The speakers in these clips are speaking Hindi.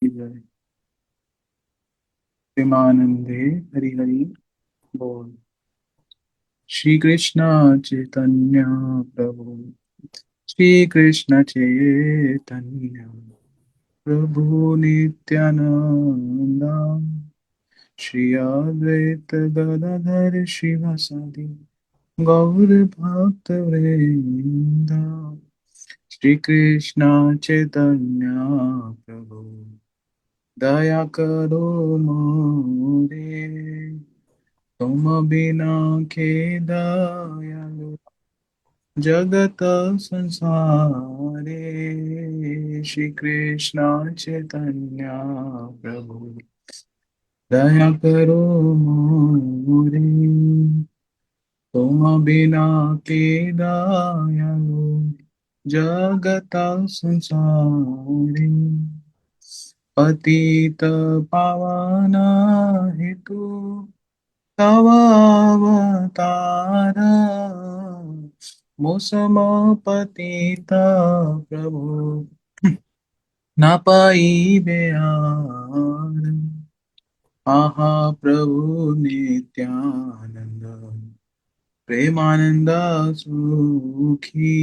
जय प्रेमानंदे हरि हरि बोल। श्री कृष्ण चैतन्य प्रभु, श्री कृष्ण चैतन्य प्रभु नित्यानंद, श्री अद्वैत गदाधर शिवासादि गौर भक्त वृंद। श्री कृष्ण चैतन्य प्रभु, दया करो मोरे, तुम बिना के दयालु जगत संसारे। श्री कृष्ण चैतन्य प्रभु, दया करो मोरे, तुम बिना के दयालु जगत संसारे। पतित पावन हेतु तव अवतार, मोसम पतित प्रभु न पाइबे आर। आहा प्रभु नित्यानंद, प्रेमानंद सुखी,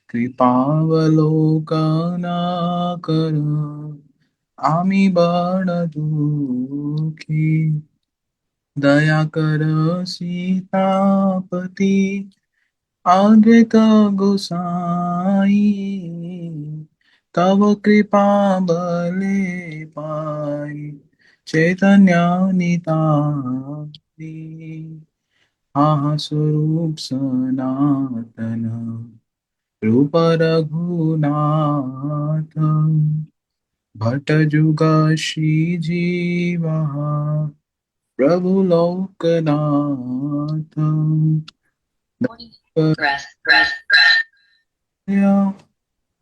कृपावलोकन कर आम्ही बड़ दुखी। दया कर सीतापति अद्वैत गोसाई, तव कृपा बले पाई चैतन्य निताई। आहा स्वरूप सनातन रूप रघुनाथ, भट्ट जुग श्री जीवा प्रभु लोकनाथ।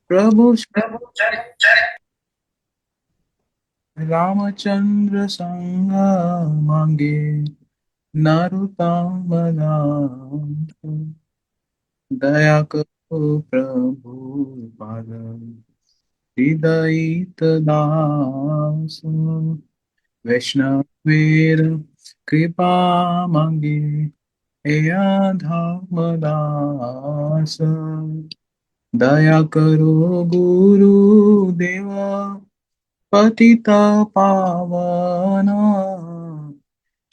प्रभु रामचंद्र संग मांगे, नरोत्तम दास। दया करो प्रभु पाद हृदय दास। वैष्णवेर कृपा मांगे, एया धर्मदास। दया करो गुरुदेवा, पतित पावन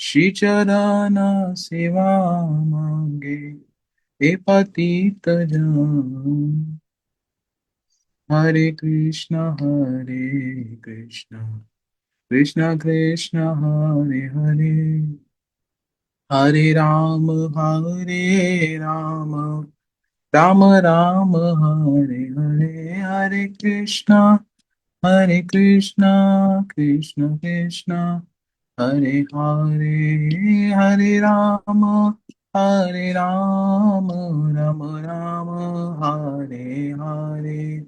श्री चरण सेवा मांगे, हे पतित जन। हरे कृष्ण कृष्ण कृष्ण हरे हरे, हरे राम राम राम हरे हरे। हरे कृष्णा कृष्ण कृष्ण हरे हरे, हरे राम राम राम हरे हरे।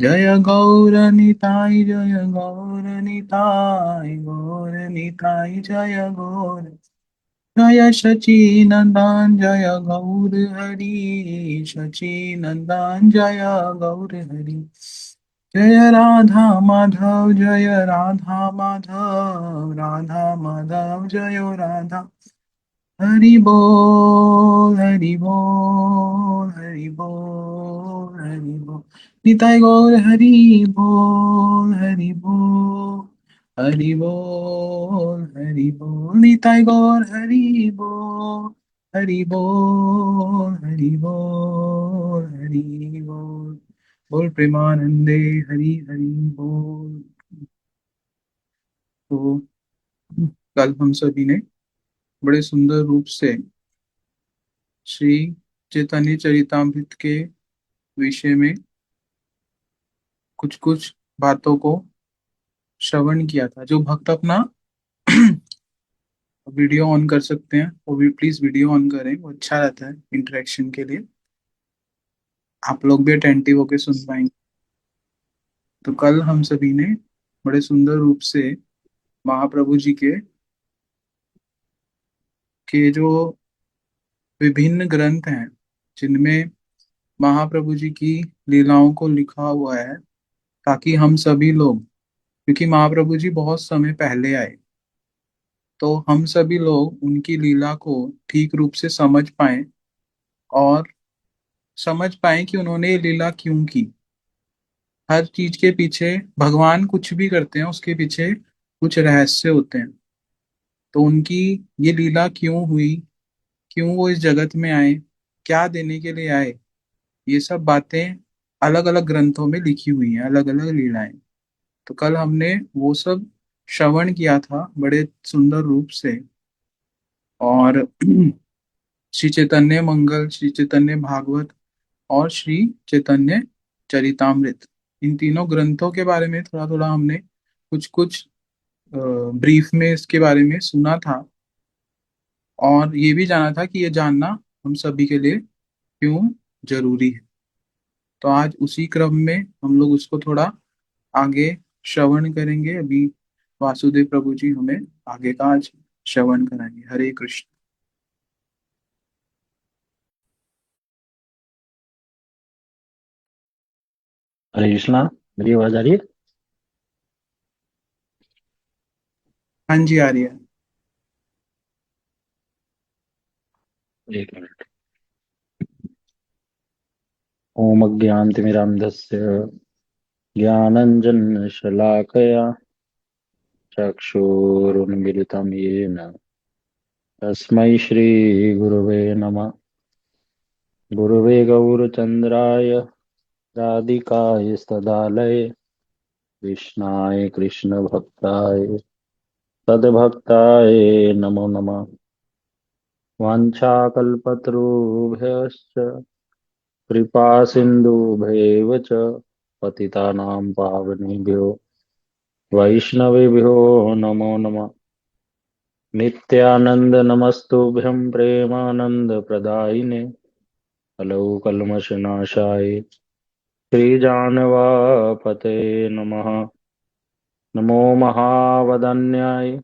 जय गौर निताई, जय गौर निताई, गौर निताई जय गौर। जय सचिनंदन जय गौर हरि, सचिनंदन जय गौर हरि। जय राधा माधव जय राधा माधव, राधा माधव जय राधा। हरि बोल हरि बोल हरि बोल हरि बोल। निताई गौर हरि बोल हरि बोल हरि बोल हरि बोल। निताई गौर हरि बोल हरि बोल हरि बोल हरि बोल। बोल प्रेमानंदे हरि हरि बोल। तो कल हम सभी ने बड़े सुंदर रूप से श्री चैतन्य चरितामृत के विषय में कुछ कुछ बातों को श्रवण किया था। जो भक्त अपना वीडियो ऑन कर सकते हैं वो भी प्लीज वीडियो ऑन करें, वो अच्छा रहता है इंटरेक्शन के लिए। आप लोग भी अटेंटिव होकर सुन पाएंगे। तो कल हम सभी ने बड़े सुंदर रूप से महाप्रभु जी के जो विभिन्न ग्रंथ हैं, जिनमें महाप्रभु जी की लीलाओं को लिखा हुआ है, ताकि हम सभी लोग क्योंकि महाप्रभु जी बहुत समय पहले आए, तो हम सभी लोग उनकी लीला को ठीक रूप से समझ पाए और समझ पाए कि उन्होंने ये लीला क्यों की। हर चीज के पीछे, भगवान कुछ भी करते हैं उसके पीछे कुछ रहस्य होते हैं। तो उनकी ये लीला क्यों हुई, क्यों वो इस जगत में आए, क्या देने के लिए आए, ये सब बातें अलग अलग ग्रंथों में लिखी हुई हैं, अलग अलग लीलाएं। तो कल हमने वो सब श्रवण किया था बड़े सुंदर रूप से। और श्री चैतन्य मंगल, श्री चैतन्य भागवत और श्री चैतन्य चरितामृत, इन तीनों ग्रंथों के बारे में थोड़ा थोड़ा हमने कुछ कुछ ब्रीफ में इसके बारे में सुना था। और ये भी जाना था कि ये जानना हम सभी के लिए क्यों जरूरी है। तो आज उसी क्रम में हम लोग उसको थोड़ा आगे श्रवण करेंगे। अभी वासुदेव प्रभु जी हमें आगे का आज श्रवण कराएंगे। हरे कृष्ण। हरे कृष्णा। मेरी आवाज आ रही है? हाँ जी, आ रही है। एक मिनट। ओम अज्ञानतिमिरान्धस्य ज्ञानञ्जनशलाकया चक्षुरुन्मिलितं येन तस्मै श्रीगुरवे नमः। गुरवे गौरचन्द्राय राधिकाय सदालये कृष्णाय कृष्णभक्ताय तद्भक्ताय नमो नमः। वाञ्छाकल्पतरुभ्यश्च कृपा सिन्धुभ्येव च पतितानां पावनेभ्यो वैष्णवेभ्यो नमो नमः। नित्यानंद नमस्तुभ्यं प्रेमानंद प्रदायिने कलौकल्मषनाशाय श्रीजानवापते नमः। नमो महावदन्याय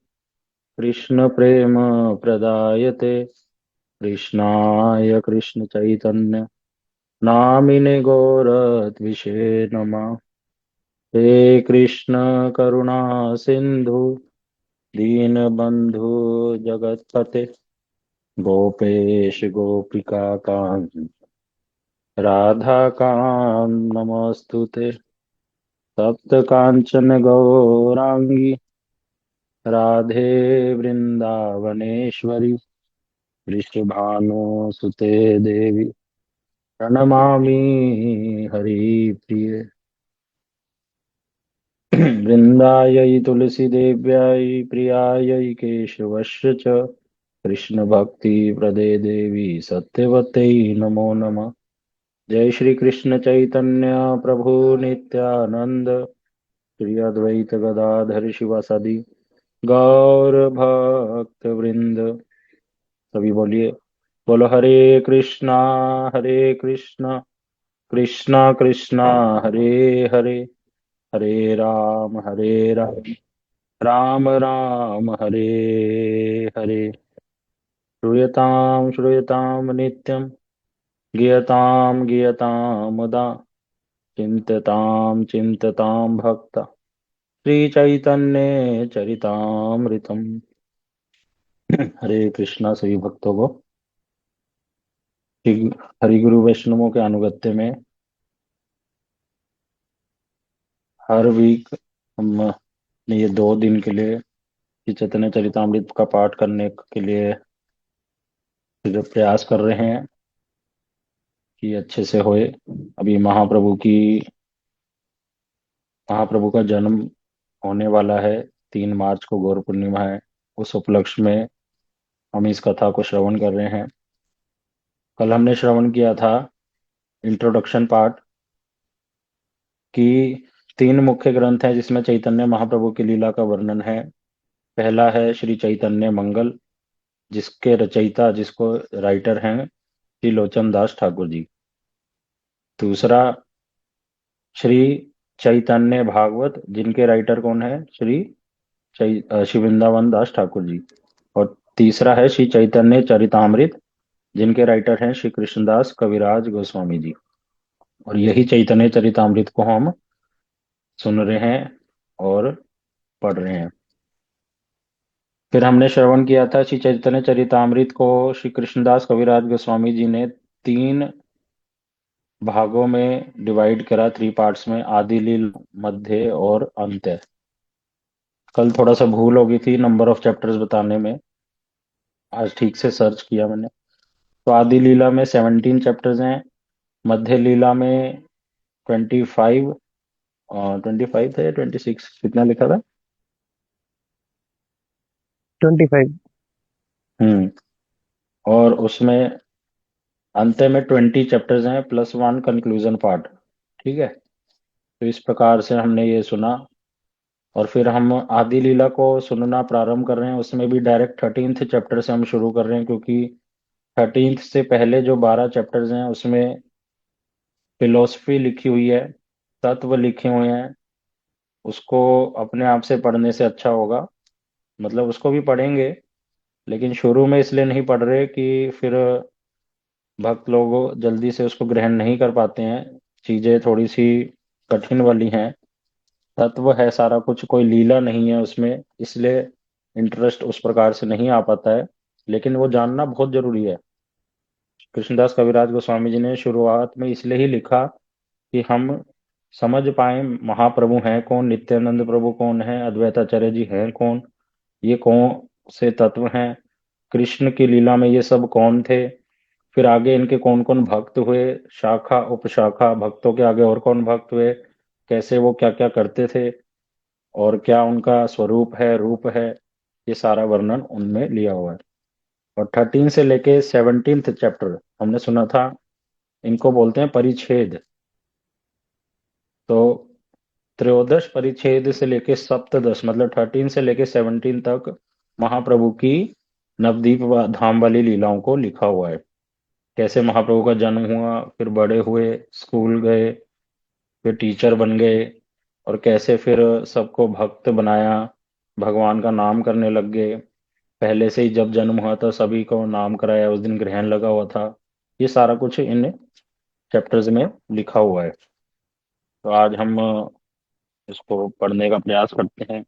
कृष्ण प्रेम प्रदायते कृष्णाय कृष्ण चैतन्य नामिने गौरद्विषे नमः। हे कृष्ण करुणा सिंधु दीनबंधु जगतपते गोपेश गोपिका कांत राधा कांत नमस्तुते। तप्त कांचन गौरांगी राधे वृंदावनेश्वरी वृषभानुसुते देवी प्रणमामि हरिप्रिये। वृन्दायै तुलसीदेव्यै प्रियायै केशवस्य च कृष्णभक्तिप्रदे देवी सत्यवत्यै नमो नमः। जय श्री कृष्ण चैतन्य प्रभु नित्यानंद श्री अद्वैत गदाधर शिवासादि गौर भक्त वृंद। सभी बोलिए, बोलो हरे कृष्णा कृष्णा कृष्णा कृष्णा हरे हरे, हरे राम राम राम हरे हरे। श्रूयताम श्रूयताम नित्यम गियताम गियताम मुदा चिंतताम चिंतताम भक्ता श्री चैतन्य चरितामृतम। हरे कृष्णा। सभी भक्तों को श्री हरि गुरु वैष्णवों के अनुगत्य में हर वीक हम ये 2 दिन के लिए श्री चैतन्य चरितामृत का पाठ करने के लिए जो प्रयास कर रहे हैं कि अच्छे से होए। अभी महाप्रभु का जन्म होने वाला है। 3 मार्च को गौर पूर्णिमा है। उस उपलक्ष्य में हम इस कथा को श्रवण कर रहे हैं। कल हमने श्रवण किया था इंट्रोडक्शन पार्ट की। 3 मुख्य ग्रंथ हैं जिसमें चैतन्य महाप्रभु की लीला का वर्णन है। पहला है श्री चैतन्य मंगल, जिसके रचयिता, जिसको राइटर हैं श्री लोचन दास ठाकुर जी। दूसरा श्री चैतन्य भागवत, जिनके राइटर कौन है? श्री वृंदावन दास ठाकुर जी। और तीसरा है श्री चैतन्य चरितामृत, जिनके राइटर हैं श्री कृष्णदास कविराज गोस्वामी जी। और यही चैतन्य चरितामृत को हम सुन रहे हैं और पढ़ रहे हैं। फिर हमने श्रवण किया था श्री चैतन्य चरितामृत को श्री कृष्णदास कविराज गोस्वामी जी ने 3 भागों में डिवाइड करा, 3 पार्ट्स में, आदि लील, मध्य और अंत्य। कल थोड़ा सा भूल हो गई थी नंबर ऑफ चैप्टर्स बताने में, आज ठीक से सर्च किया मैंने। तो आदि लीला में 17 चैप्टर्स हैं, मध्य लीला में 25, 25 था या 26, कितना लिखा था? 25। हम्म। और उसमें अंत में 20 चैप्टर्स हैं प्लस 1 कंक्लूजन पार्ट। ठीक है, तो इस प्रकार से हमने ये सुना। और फिर हम आदि लीला को सुनना प्रारंभ कर रहे हैं, उसमें भी डायरेक्ट 13th चैप्टर से हम शुरू कर रहे हैं, क्योंकि 13th से पहले जो 12 चैप्टर्स हैं उसमें फिलोसफी लिखी हुई है, तत्व लिखे हुए हैं। उसको अपने आप से पढ़ने से अच्छा होगा, मतलब उसको भी पढ़ेंगे, लेकिन शुरू में इसलिए नहीं पढ़ रहे कि फिर भक्त लोग जल्दी से उसको ग्रहण नहीं कर पाते हैं, चीजें थोड़ी सी कठिन वाली हैं। तत्व है सारा कुछ, कोई लीला नहीं है उसमें, इसलिए इंटरेस्ट उस प्रकार से नहीं आ पाता है, लेकिन वो जानना बहुत जरूरी है। कृष्णदास कविराज गोस्वामी जी ने शुरुआत में इसलिए ही लिखा कि हम समझ पाए महाप्रभु हैं कौन, नित्यानंद प्रभु कौन है, अद्वैताचार्य जी हैं कौन, ये कौन से तत्व हैं, कृष्ण की लीला में ये सब कौन थे, फिर आगे इनके कौन कौन भक्त हुए, शाखा उपशाखा भक्तों के आगे और कौन भक्त हुए, कैसे वो क्या क्या करते थे, और क्या उनका स्वरूप है, रूप है, ये सारा वर्णन उनमें लिया हुआ है। और 13 से लेके 17th चैप्टर हमने सुना था, इनको बोलते हैं परिच्छेद। तो त्रयोदश परिच्छेद से लेके सप्तदश, मतलब 13 से लेके 17 तक महाप्रभु की नवदीप धाम वाली लीलाओं को लिखा हुआ है। कैसे महाप्रभु का जन्म हुआ, फिर बड़े हुए, स्कूल गए, फिर टीचर बन गए, और कैसे फिर सबको भक्त बनाया, भगवान का नाम करने लग गए। पहले से ही जब जन्म हुआ था सभी को नाम कराया, उस दिन ग्रहण लगा हुआ था। ये सारा कुछ इन चैप्टर्स में लिखा हुआ है। तो आज हम इसको पढ़ने का प्रयास करते हैं।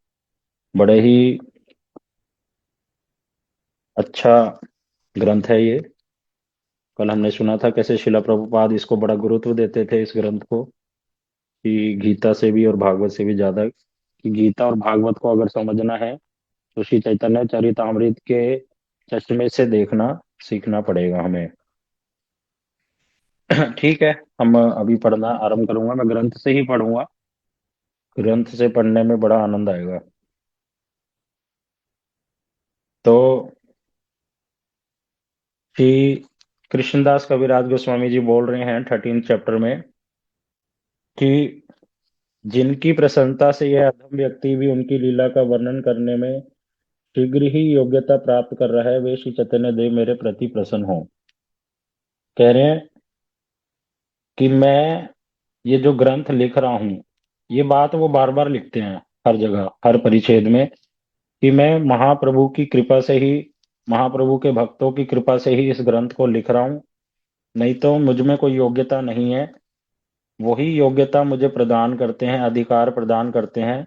बड़े ही अच्छा ग्रंथ है ये। कल हमने सुना था कैसे शिला प्रभुपाद इसको बड़ा गुरुत्व देते थे इस ग्रंथ को, कि गीता से भी और भागवत से भी ज्यादा, कि गीता और भागवत को अगर समझना है तो श्री चैतन्य चरितामृत के चश्मे से देखना सीखना पड़ेगा हमें। ठीक है, हम अभी पढ़ना आरंभ करूंगा, मैं ग्रंथ से ही पढ़ूंगा, ग्रंथ से पढ़ने में बड़ा आनंद आएगा। तो श्री कृष्णदास कविराज गोस्वामी जी बोल रहे हैं 13th चैप्टर में कि जिनकी प्रसन्नता से यह अधम व्यक्ति भी उनकी लीला का वर्णन करने में शीघ्र ही योग्यता प्राप्त कर रहा है, वे श्री चैतन्य देव मेरे प्रति प्रसन्न हो। कह रहे हैं कि मैं ये जो ग्रंथ लिख रहा हूँ, ये बात वो बार बार लिखते हैं हर जगह हर परिच्छेद में, कि मैं महाप्रभु की कृपा से ही, महाप्रभु के भक्तों की कृपा से ही इस ग्रंथ को लिख रहा हूँ, नहीं तो मुझ में कोई योग्यता नहीं है। वही योग्यता मुझे प्रदान करते हैं, अधिकार प्रदान करते हैं,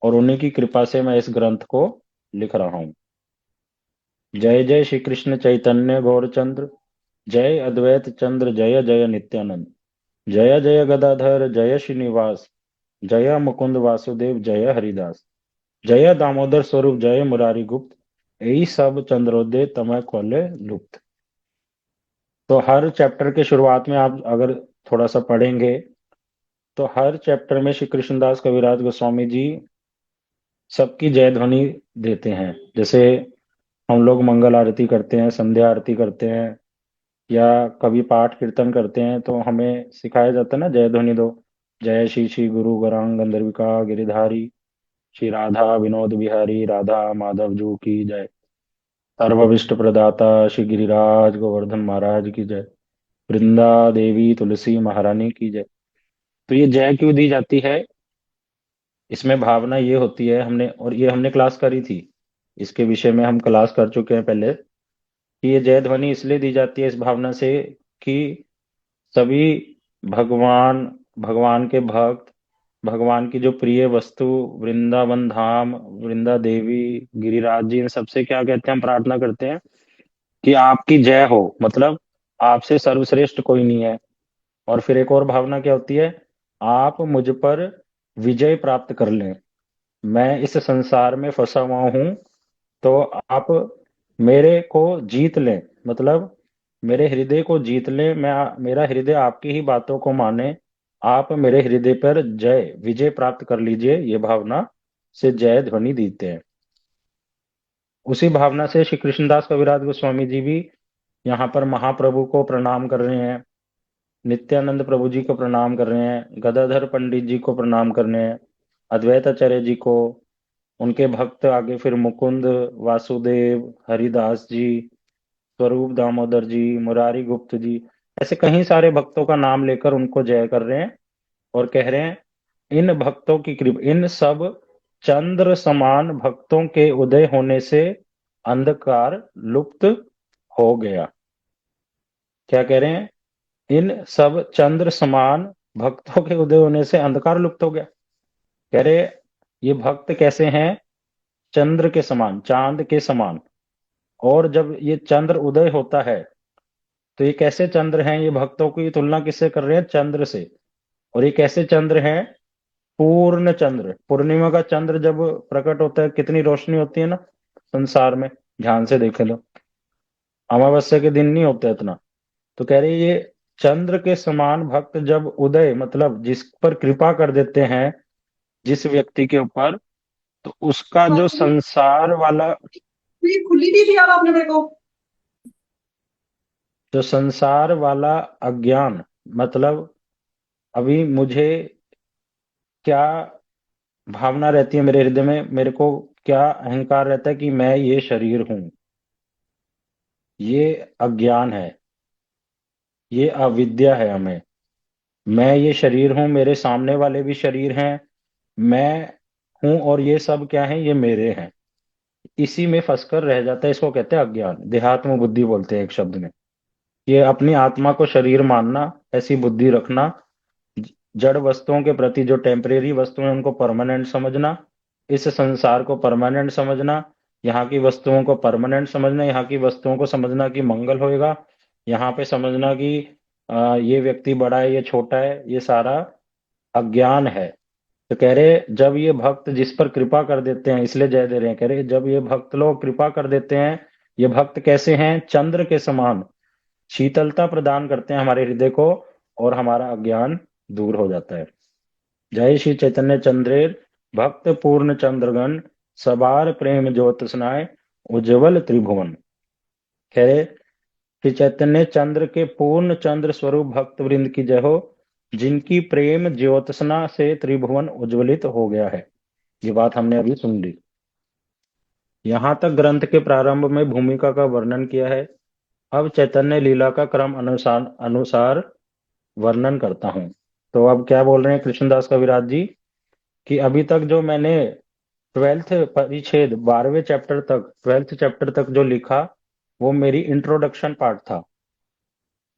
और उन्हीं की कृपा से मैं इस ग्रंथ को लिख रहा हूँ। जय जय श्री कृष्ण चैतन्य गौरचंद्र, जय अद्वैत चंद्र, जय जय नित्यानंद, जय जय गदाधर, जय श्रीनिवास, जय मुकुंद वासुदेव, जय हरिदास, जय दामोदर स्वरूप, जय मुरारी गुप्त, यही सब चंद्रोदय तमय खोले लुप्त। तो हर चैप्टर के शुरुआत में आप अगर थोड़ा सा पढ़ेंगे तो हर चैप्टर में श्री कृष्णदास कविराज गोस्वामी जी सबकी जय ध्वनि देते हैं। जैसे हम लोग मंगल आरती करते हैं, संध्या आरती करते हैं, या कभी पाठ कीर्तन करते हैं, तो हमें सिखाया जाता है ना, जय ध्वनि दो। जय श्री श्री गुरु गौरांग गंधर्विका गिरिधारी, श्री राधा विनोद बिहारी राधा माधव जू की जय, सर्वविष्ट प्रदाता श्री गिरिराज गोवर्धन महाराज की जय, वृंदा देवी तुलसी महारानी की जय। तो ये जय क्यों दी जाती है, इसमें भावना ये होती है, हमने और ये हमने क्लास करी थी, इसके विषय में हम क्लास कर चुके हैं पहले, कि ये जय ध्वनि इसलिए दी जाती है इस भावना से कि सभी भगवान, भगवान के भक्त, भगवान की जो प्रिय वस्तु वृंदावन धाम, वृंदा देवी, गिरिराज जी, इन सबसे क्या कहते हैं, हम प्रार्थना करते हैं कि आपकी जय हो, मतलब आपसे सर्वश्रेष्ठ कोई नहीं है। और फिर एक और भावना क्या होती है, आप मुझ पर विजय प्राप्त कर लें, मैं इस संसार में फंसा हुआ हूं, तो आप मेरे को जीत लें, मतलब मेरे हृदय को जीत लें, मेरा हृदय आपकी ही बातों को माने, आप मेरे हृदय पर जय विजय प्राप्त कर लीजिए, ये भावना से जय ध्वनि देते हैं। उसी भावना से श्री कृष्णदास कविराज गोस्वामी जी भी यहाँ पर महाप्रभु को प्रणाम कर रहे हैं, नित्यानंद प्रभु जी को प्रणाम कर रहे हैं, गदाधर पंडित जी को प्रणाम कर रहे हैं, अद्वैत आचार्य जी को, उनके भक्त आगे फिर मुकुंद, वासुदेव, हरिदास जी, स्वरूप दामोदर जी, मुरारी गुप्त जी, ऐसे कई सारे भक्तों का नाम लेकर उनको जय कर रहे हैं और कह रहे हैं, इन भक्तों की कृपा, इन सब चंद्र समान भक्तों के उदय होने से अंधकार लुप्त हो गया। क्या कह रहे हैं, इन सब चंद्र समान भक्तों के उदय होने से अंधकार लुप्त हो गया। कह रहे ये भक्त कैसे हैं, चंद्र के समान, चांद के समान। और जब ये चंद्र उदय होता है तो ये कैसे चंद्र हैं, ये भक्तों की तुलना किससे कर रहे हैं, चंद्र से। और ये कैसे चंद्र हैं, पूर्ण चंद्र, पूर्णिमा का चंद्र जब प्रकट होता है कितनी रोशनी होती है ना संसार में, ध्यान से देख लो, अमावस्या के दिन नहीं होता इतना। तो कह रहे ये चंद्र के समान भक्त जब उदय, मतलब जिस पर कृपा कर देते हैं जिस व्यक्ति के ऊपर, तो उसका जो संसार वाला, ये खुली दी थी यार आपने मेरे को। जो संसार वाला अज्ञान, मतलब अभी मुझे क्या भावना रहती है मेरे हृदय में, मेरे को क्या अहंकार रहता है कि मैं ये शरीर हूं, ये अज्ञान है, ये अविद्या है हमें। मैं ये शरीर हूं, मेरे सामने वाले भी शरीर हैं, मैं हूं, और ये सब क्या है, ये मेरे हैं। इसी में फंसकर रह जाता है, इसको कहते हैं अज्ञान, देहात्म बुद्धि बोलते हैं एक शब्द में। ये अपनी आत्मा को शरीर मानना, ऐसी बुद्धि रखना, जड़ वस्तुओं के प्रति जो टेम्परेरी वस्तुएं उनको परमानेंट समझना, इस संसार को परमानेंट समझना, यहाँ की वस्तुओं को परमानेंट समझना, यहाँ की वस्तुओं को समझना कि मंगल होएगा, यहाँ पे समझना कि ये व्यक्ति बड़ा है, ये छोटा है, ये सारा अज्ञान है। तो कह रहे जब ये भक्त जिस पर कृपा कर देते हैं, इसलिए जय दे रहे हैं, कह रहे जब ये भक्त लोग कृपा कर देते हैं, ये भक्त कैसे हैं, चंद्र के समान शीतलता प्रदान करते हैं हमारे हृदय को, और हमारा अज्ञान दूर हो जाता है। जय श्री चैतन्य चंद्रेर भक्त पूर्ण चंद्रगण, सबार प्रेम ज्योत्सनाय उज्जवल त्रिभुवन। कह रहे श्री चैतन्य चंद्र के पूर्ण चंद्र स्वरूप भक्त वृंद की जय हो, जिनकी प्रेम ज्योत्सना से त्रिभुवन उज्ज्वलित हो गया है। ये बात हमने अभी सुन ली। यहाँ तक ग्रंथ के प्रारंभ में भूमिका का वर्णन किया है। अब चैतन्य लीला का क्रम अनुसार अनुसार वर्णन करता हूँ। तो अब क्या बोल रहे हैं कृष्णदास कविराज जी, कि अभी तक जो मैंने 12th परिच्छेद 12वें चैप्टर तक, 12th चैप्टर तक जो लिखा, वो मेरी इंट्रोडक्शन पार्ट था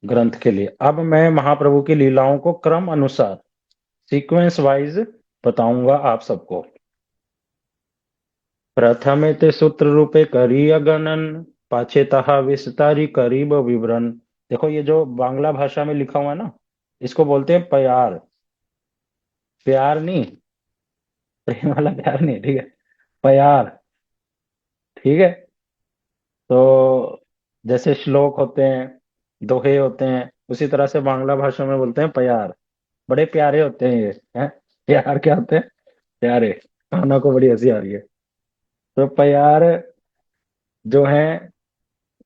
ग्रंथ के लिए। अब मैं महाप्रभु की लीलाओं को क्रम अनुसार सीक्वेंस वाइज बताऊंगा आप सबको। प्रथमे ते सूत्र रूपे करी अगणन, पाछे तहा विस्तारी करीब विवरण। देखो ये जो बांग्ला भाषा में लिखा हुआ है ना, इसको बोलते हैं प्यार। प्यार नहीं, प्रेम वाला प्यार नहीं, ठीक है, प्यार, ठीक है। तो जैसे श्लोक होते हैं, दोहे होते हैं, उसी तरह से बांग्ला भाषा में बोलते हैं प्यार। बड़े प्यारे होते हैं ये, हैं, प्यार क्या होते हैं, प्यारे। खाना को बड़ी हंसी आ रही है। तो प्यार जो है,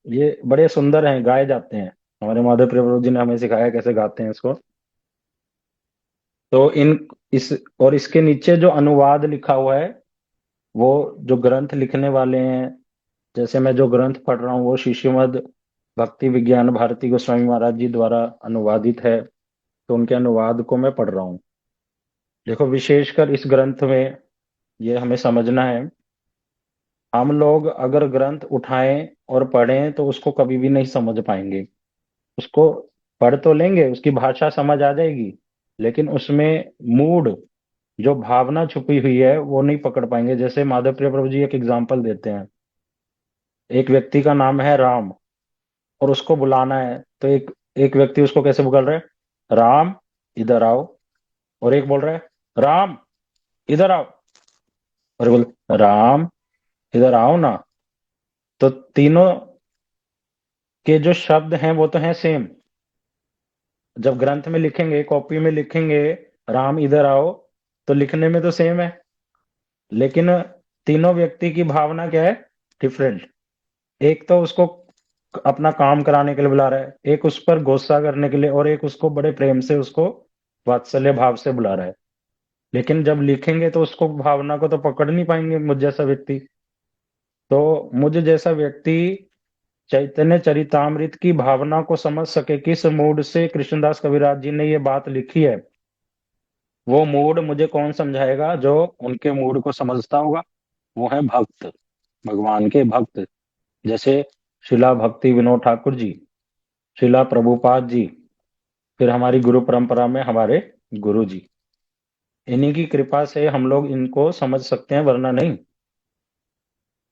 ये बड़े सुंदर हैं, गाए जाते हैं। हमारे माधव प्रभु जी ने हमें सिखाया कैसे गाते हैं इसको। तो इन इस और इसके नीचे जो अनुवाद लिखा हुआ है, वो जो ग्रंथ लिखने वाले हैं, जैसे मैं जो ग्रंथ पढ़ रहा हूँ वो शिशुमद भक्ति विज्ञान भारती गोस्वामी महाराज जी द्वारा अनुवादित है, तो उनके अनुवाद को मैं पढ़ रहा हूँ। देखो विशेषकर इस ग्रंथ में ये हमें समझना है, हम लोग अगर ग्रंथ उठाएं और पढ़ें तो उसको कभी भी नहीं समझ पाएंगे। उसको पढ़ तो लेंगे, उसकी भाषा समझ आ जाएगी, लेकिन उसमें मूड, जो भावना छुपी हुई है वो नहीं पकड़ पाएंगे। जैसे माधव प्रिय प्रभु जी एक एग्जाम्पल देते हैं, एक व्यक्ति का नाम है राम और उसको बुलाना है, तो एक एक व्यक्ति उसको कैसे बुला रहा है, राम इधर आओ, और एक बोल रहा है राम इधर आओ, और बोल राम इधर आओ ना। तो तीनों के जो शब्द हैं वो तो हैं सेम, जब ग्रंथ में लिखेंगे, कॉपी में लिखेंगे राम इधर आओ, तो लिखने में तो सेम है, लेकिन तीनों व्यक्ति की भावना क्या है, डिफरेंट। एक तो उसको अपना काम कराने के लिए बुला रहा है, एक उस पर गुस्सा करने के लिए, और एक उसको बड़े प्रेम से, उसको वात्सल्य भाव से बुला रहा है। लेकिन जब लिखेंगे तो उसको भावना को तो पकड़ नहीं पाएंगे मुझ जैसा व्यक्ति। तो मुझ जैसा व्यक्ति चैतन्य चरितामृत की भावना को समझ सके, किस मूड से कृष्णदास कविराज जी ने ये बात लिखी है, वो मूड मुझे कौन समझाएगा, जो उनके मूड को समझता होगा, वो है भक्त, भगवान के भक्त। जैसे शिला भक्ति विनोद ठाकुर जी, शिला प्रभुपाद जी, फिर हमारी गुरु परंपरा में हमारे गुरु जी, इन्हीं की कृपा से हम लोग इनको समझ सकते हैं, वरना नहीं।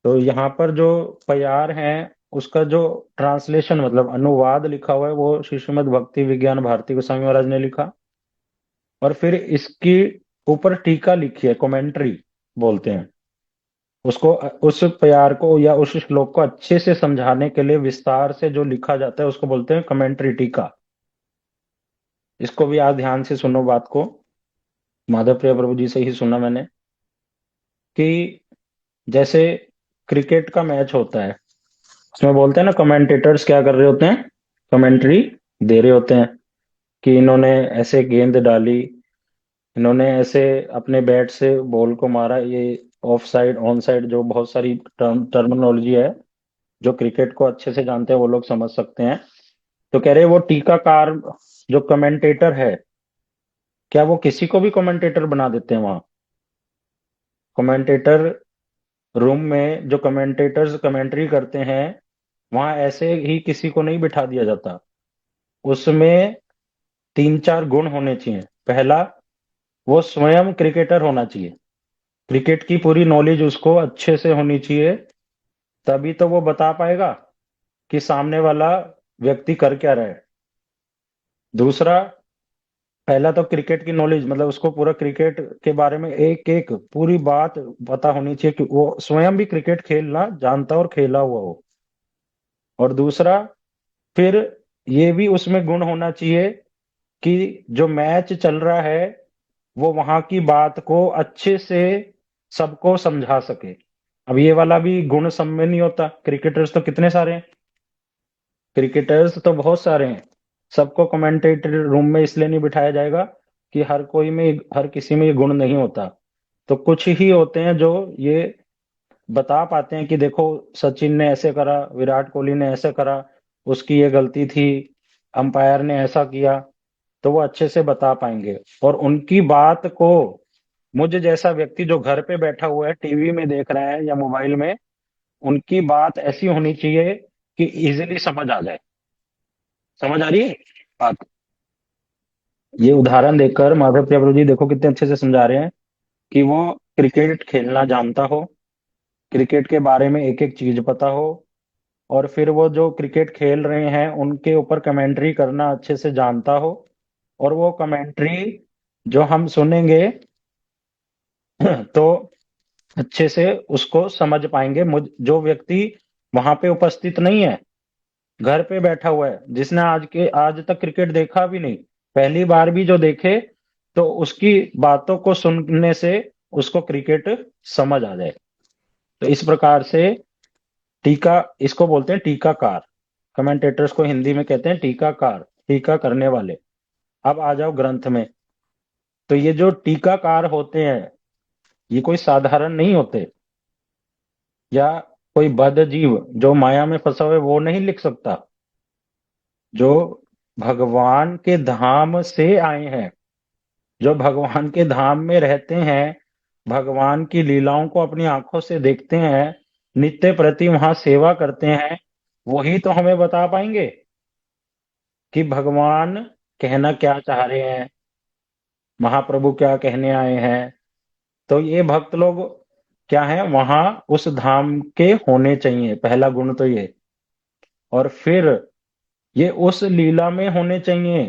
तो यहाँ पर जो प्यार है, उसका जो ट्रांसलेशन मतलब अनुवाद लिखा हुआ है, वो श्री श्रीमद् भक्ति विज्ञान भारती गोस्वामी महाराज ने लिखा, और फिर इसकी ऊपर टीका लिखी है, कमेंट्री बोलते हैं उसको। उस प्यार को या उस श्लोक को अच्छे से समझाने के लिए विस्तार से जो लिखा जाता है उसको बोलते हैं कमेंट्री, टीका। इसको भी आज ध्यान से सुनो बात को, माधव प्रिय प्रभु जी से ही सुना मैंने, कि जैसे क्रिकेट का मैच होता है, उसमें बोलते हैं ना, कमेंटेटर्स क्या कर रहे होते हैं, कमेंट्री दे रहे होते हैं कि इन्होंने ऐसे गेंद डाली, इन्होंने ऐसे अपने बैट से बॉल को मारा, ये ऑफ साइड ऑन साइड, जो बहुत सारी टर्मिनोलॉजी है, जो क्रिकेट को अच्छे से जानते हैं वो लोग समझ सकते हैं। तो कह रहे वो टीकाकार जो कमेंटेटर है, क्या वो किसी को भी कमेंटेटर बना देते हैं वहां? कमेंटेटर रूम में जो कमेंटेटर्स कमेंट्री करते हैं, वहां ऐसे ही किसी को नहीं बिठा दिया जाता। उसमें तीन चार गुण होने चाहिए। पहला, वो स्वयं क्रिकेटर होना चाहिए, क्रिकेट की पूरी नॉलेज उसको अच्छे से होनी चाहिए, तभी तो वो बता पाएगा कि सामने वाला व्यक्ति कर क्या रहा है। दूसरा, पहला तो क्रिकेट की नॉलेज, मतलब उसको पूरा क्रिकेट के बारे में एक एक पूरी बात पता होनी चाहिए, कि वो स्वयं भी क्रिकेट खेलना जानता और खेला हुआ हो। और दूसरा, फिर ये भी उसमें गुण होना चाहिए कि जो मैच चल रहा है वो वहां की बात को अच्छे से सबको समझा सके। अब ये वाला भी गुण सब में नहीं होता, क्रिकेटर्स तो कितने सारे हैं, क्रिकेटर्स तो बहुत सारे हैं, सबको कमेंटेटर रूम में इसलिए नहीं बिठाया जाएगा कि हर कोई में, हर किसी में ये गुण नहीं होता। तो कुछ ही होते हैं जो ये बता पाते हैं कि देखो सचिन ने ऐसे करा, विराट कोहली ने ऐसे करा, उसकी ये गलती थी, अंपायर ने ऐसा किया, तो वो अच्छे से बता पाएंगे। और उनकी बात को मुझ जैसा व्यक्ति जो घर पे बैठा हुआ है, टीवी में देख रहा है या मोबाइल में, उनकी बात ऐसी होनी चाहिए कि इजीली समझ आ जाए। समझ आ रही है बात? ये उदाहरण देकर माधव प्रिया प्रभु जी देखो कितने अच्छे से समझा रहे हैं, कि वो क्रिकेट खेलना जानता हो, क्रिकेट के बारे में एक एक चीज पता हो, और फिर वो जो क्रिकेट खेल रहे हैं उनके ऊपर कमेंट्री करना अच्छे से जानता हो, और वो कमेंट्री जो हम सुनेंगे तो अच्छे से उसको समझ पाएंगे। मुझ जो व्यक्ति वहां पे उपस्थित नहीं है, घर पे बैठा हुआ है, जिसने आज तक क्रिकेट देखा भी नहीं, पहली बार भी जो देखे, तो उसकी बातों को सुनने से उसको क्रिकेट समझ आ जाए। तो इस प्रकार से टीका, इसको बोलते हैं टीकाकार, कमेंटेटर्स को हिंदी में कहते हैं टीकाकार, टीका करने वाले। अब आ जाओ ग्रंथ में। तो ये जो टीकाकार होते हैं, ये कोई साधारण नहीं होते, या कोई बद्ध जीव जो माया में फंसा हुआ है वो नहीं लिख सकता। जो भगवान के धाम से आए हैं, जो भगवान के धाम में रहते हैं, भगवान की लीलाओं को अपनी आंखों से देखते हैं, नित्य प्रति वहां सेवा करते हैं, वही तो हमें बता पाएंगे कि भगवान कहना क्या चाह रहे हैं, महाप्रभु क्या कहने आए हैं। तो ये भक्त लोग क्या है, वहां उस धाम के होने चाहिए, पहला गुण तो ये। और फिर ये उस लीला में होने चाहिए,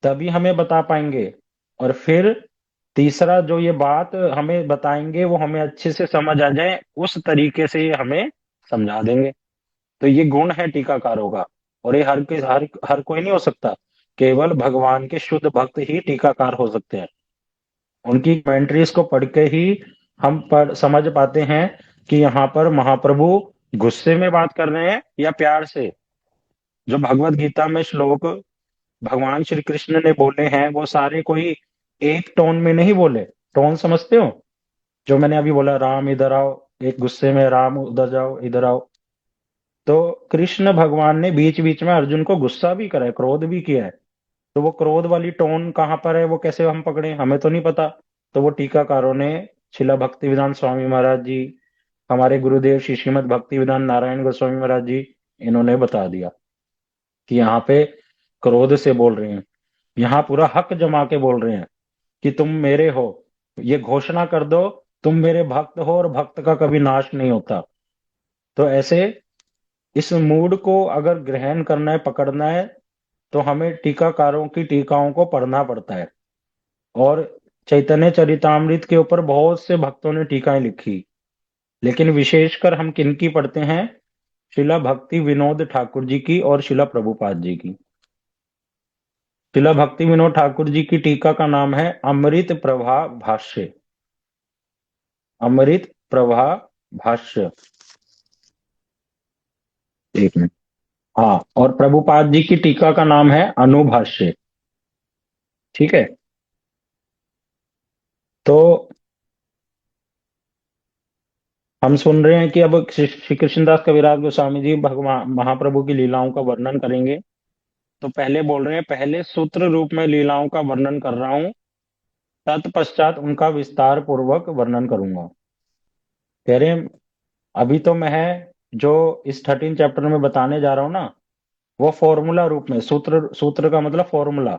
तभी हमें बता पाएंगे। और फिर तीसरा जो ये बात हमें बताएंगे वो हमें अच्छे से समझ आ जाए, उस तरीके से ये हमें समझा देंगे। तो ये गुण है टीकाकारों का। और ये हर कोई नहीं हो सकता, केवल भगवान के शुद्ध भक्त ही टीकाकार हो सकते हैं। उनकी कमेंट्रीज को पढ़ के ही हम समझ पाते हैं कि यहाँ पर महाप्रभु गुस्से में बात कर रहे हैं या प्यार से। जो भगवत गीता में श्लोक भगवान श्री कृष्ण ने बोले हैं वो सारे कोई एक टोन में नहीं बोले। टोन समझते हो? जो मैंने अभी बोला, राम इधर आओ, एक गुस्से में राम उधर जाओ, इधर आओ। तो कृष्ण भगवान ने बीच बीच में अर्जुन को गुस्सा भी करा है, क्रोध भी किया है। तो वो क्रोध वाली टोन कहाँ पर है, वो कैसे हम पकड़े, हमें तो नहीं पता। तो वो टीकाकारों ने, शिला भक्ति विधान स्वामी महाराज जी, हमारे गुरुदेव श्री श्रीमद भक्ति विधान नारायण गोस्वामी महाराज जी, इन्होंने बता दिया कि यहाँ पे क्रोध से बोल रहे हैं। यहाँ पूरा हक जमा के बोल रहे हैं कि तुम मेरे हो, ये घोषणा कर दो, तुम मेरे भक्त हो और भक्त का कभी नाश नहीं होता। तो ऐसे इस मूड को अगर ग्रहण करना है, पकड़ना है, तो हमें टीकाकारों की टीकाओं को पढ़ना पड़ता है। और चैतन्य चरितामृत के ऊपर बहुत से भक्तों ने टीकाएं लिखी, लेकिन विशेषकर हम किनकी पढ़ते हैं? शिला भक्ति विनोद ठाकुर जी की और शिला प्रभुपाद जी की। शिला भक्ति विनोद ठाकुर जी की टीका का नाम है अमृत प्रभा भाष्य। अमृत प्रभा भाष्य, एक मिनट। हाँ, और प्रभुपाद जी की टीका का नाम है अनुभाष्य। ठीक है। तो हम सुन रहे हैं कि अब श्री कृष्णदास कविराज गोस्वामी जी भगवान महाप्रभु की लीलाओं का वर्णन करेंगे। तो पहले बोल रहे हैं, पहले सूत्र रूप में लीलाओं का वर्णन कर रहा हूं, तत्पश्चात उनका विस्तार पूर्वक वर्णन करूंगा। कह रहे हैं अभी तो मैं जो इस 13 चैप्टर में बताने जा रहा हूं ना, वो फॉर्मूला रूप में, सूत्र, सूत्र का मतलब फॉर्मूला,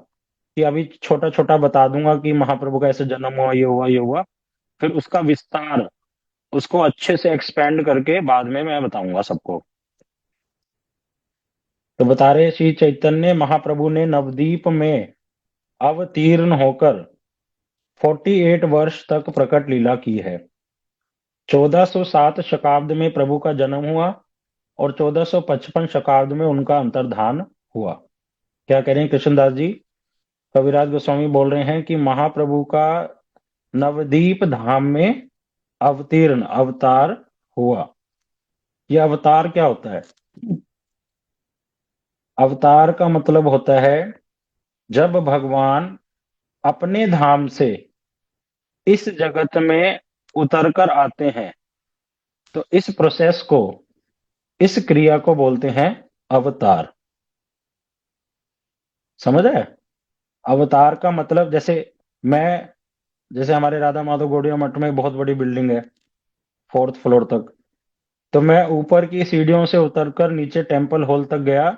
कि अभी छोटा छोटा बता दूंगा कि महाप्रभु का ऐसे जन्म हुआ, ये हुआ, ये हुआ। फिर उसका विस्तार, उसको अच्छे से एक्सपेंड करके बाद में मैं बताऊंगा सबको। तो बता रहे श्री चैतन्य महाप्रभु ने नवदीप में अवतीर्ण होकर 48 वर्ष तक प्रकट लीला की है। 1407 शकाब्द में प्रभु का जन्म हुआ और 1455 शकाब्द में उनका अंतर्धान हुआ। क्या कह रहे हैं कृष्णदास जी? कविराज गोस्वामी बोल रहे हैं कि महाप्रभु का नवदीप धाम में अवतीर्ण, अवतार हुआ। यह अवतार क्या होता है? अवतार का मतलब होता है जब भगवान अपने धाम से इस जगत में उतर कर आते हैं, तो इस प्रोसेस को, इस क्रिया को बोलते हैं अवतार। समझ है? अवतार का मतलब, मैं जैसे हमारे राधा माधव गौड़िया मठ में बहुत बड़ी बिल्डिंग है, 4th फ्लोर तक। तो मैं ऊपर की सीढ़ियों से उतरकर नीचे टेम्पल हॉल तक गया,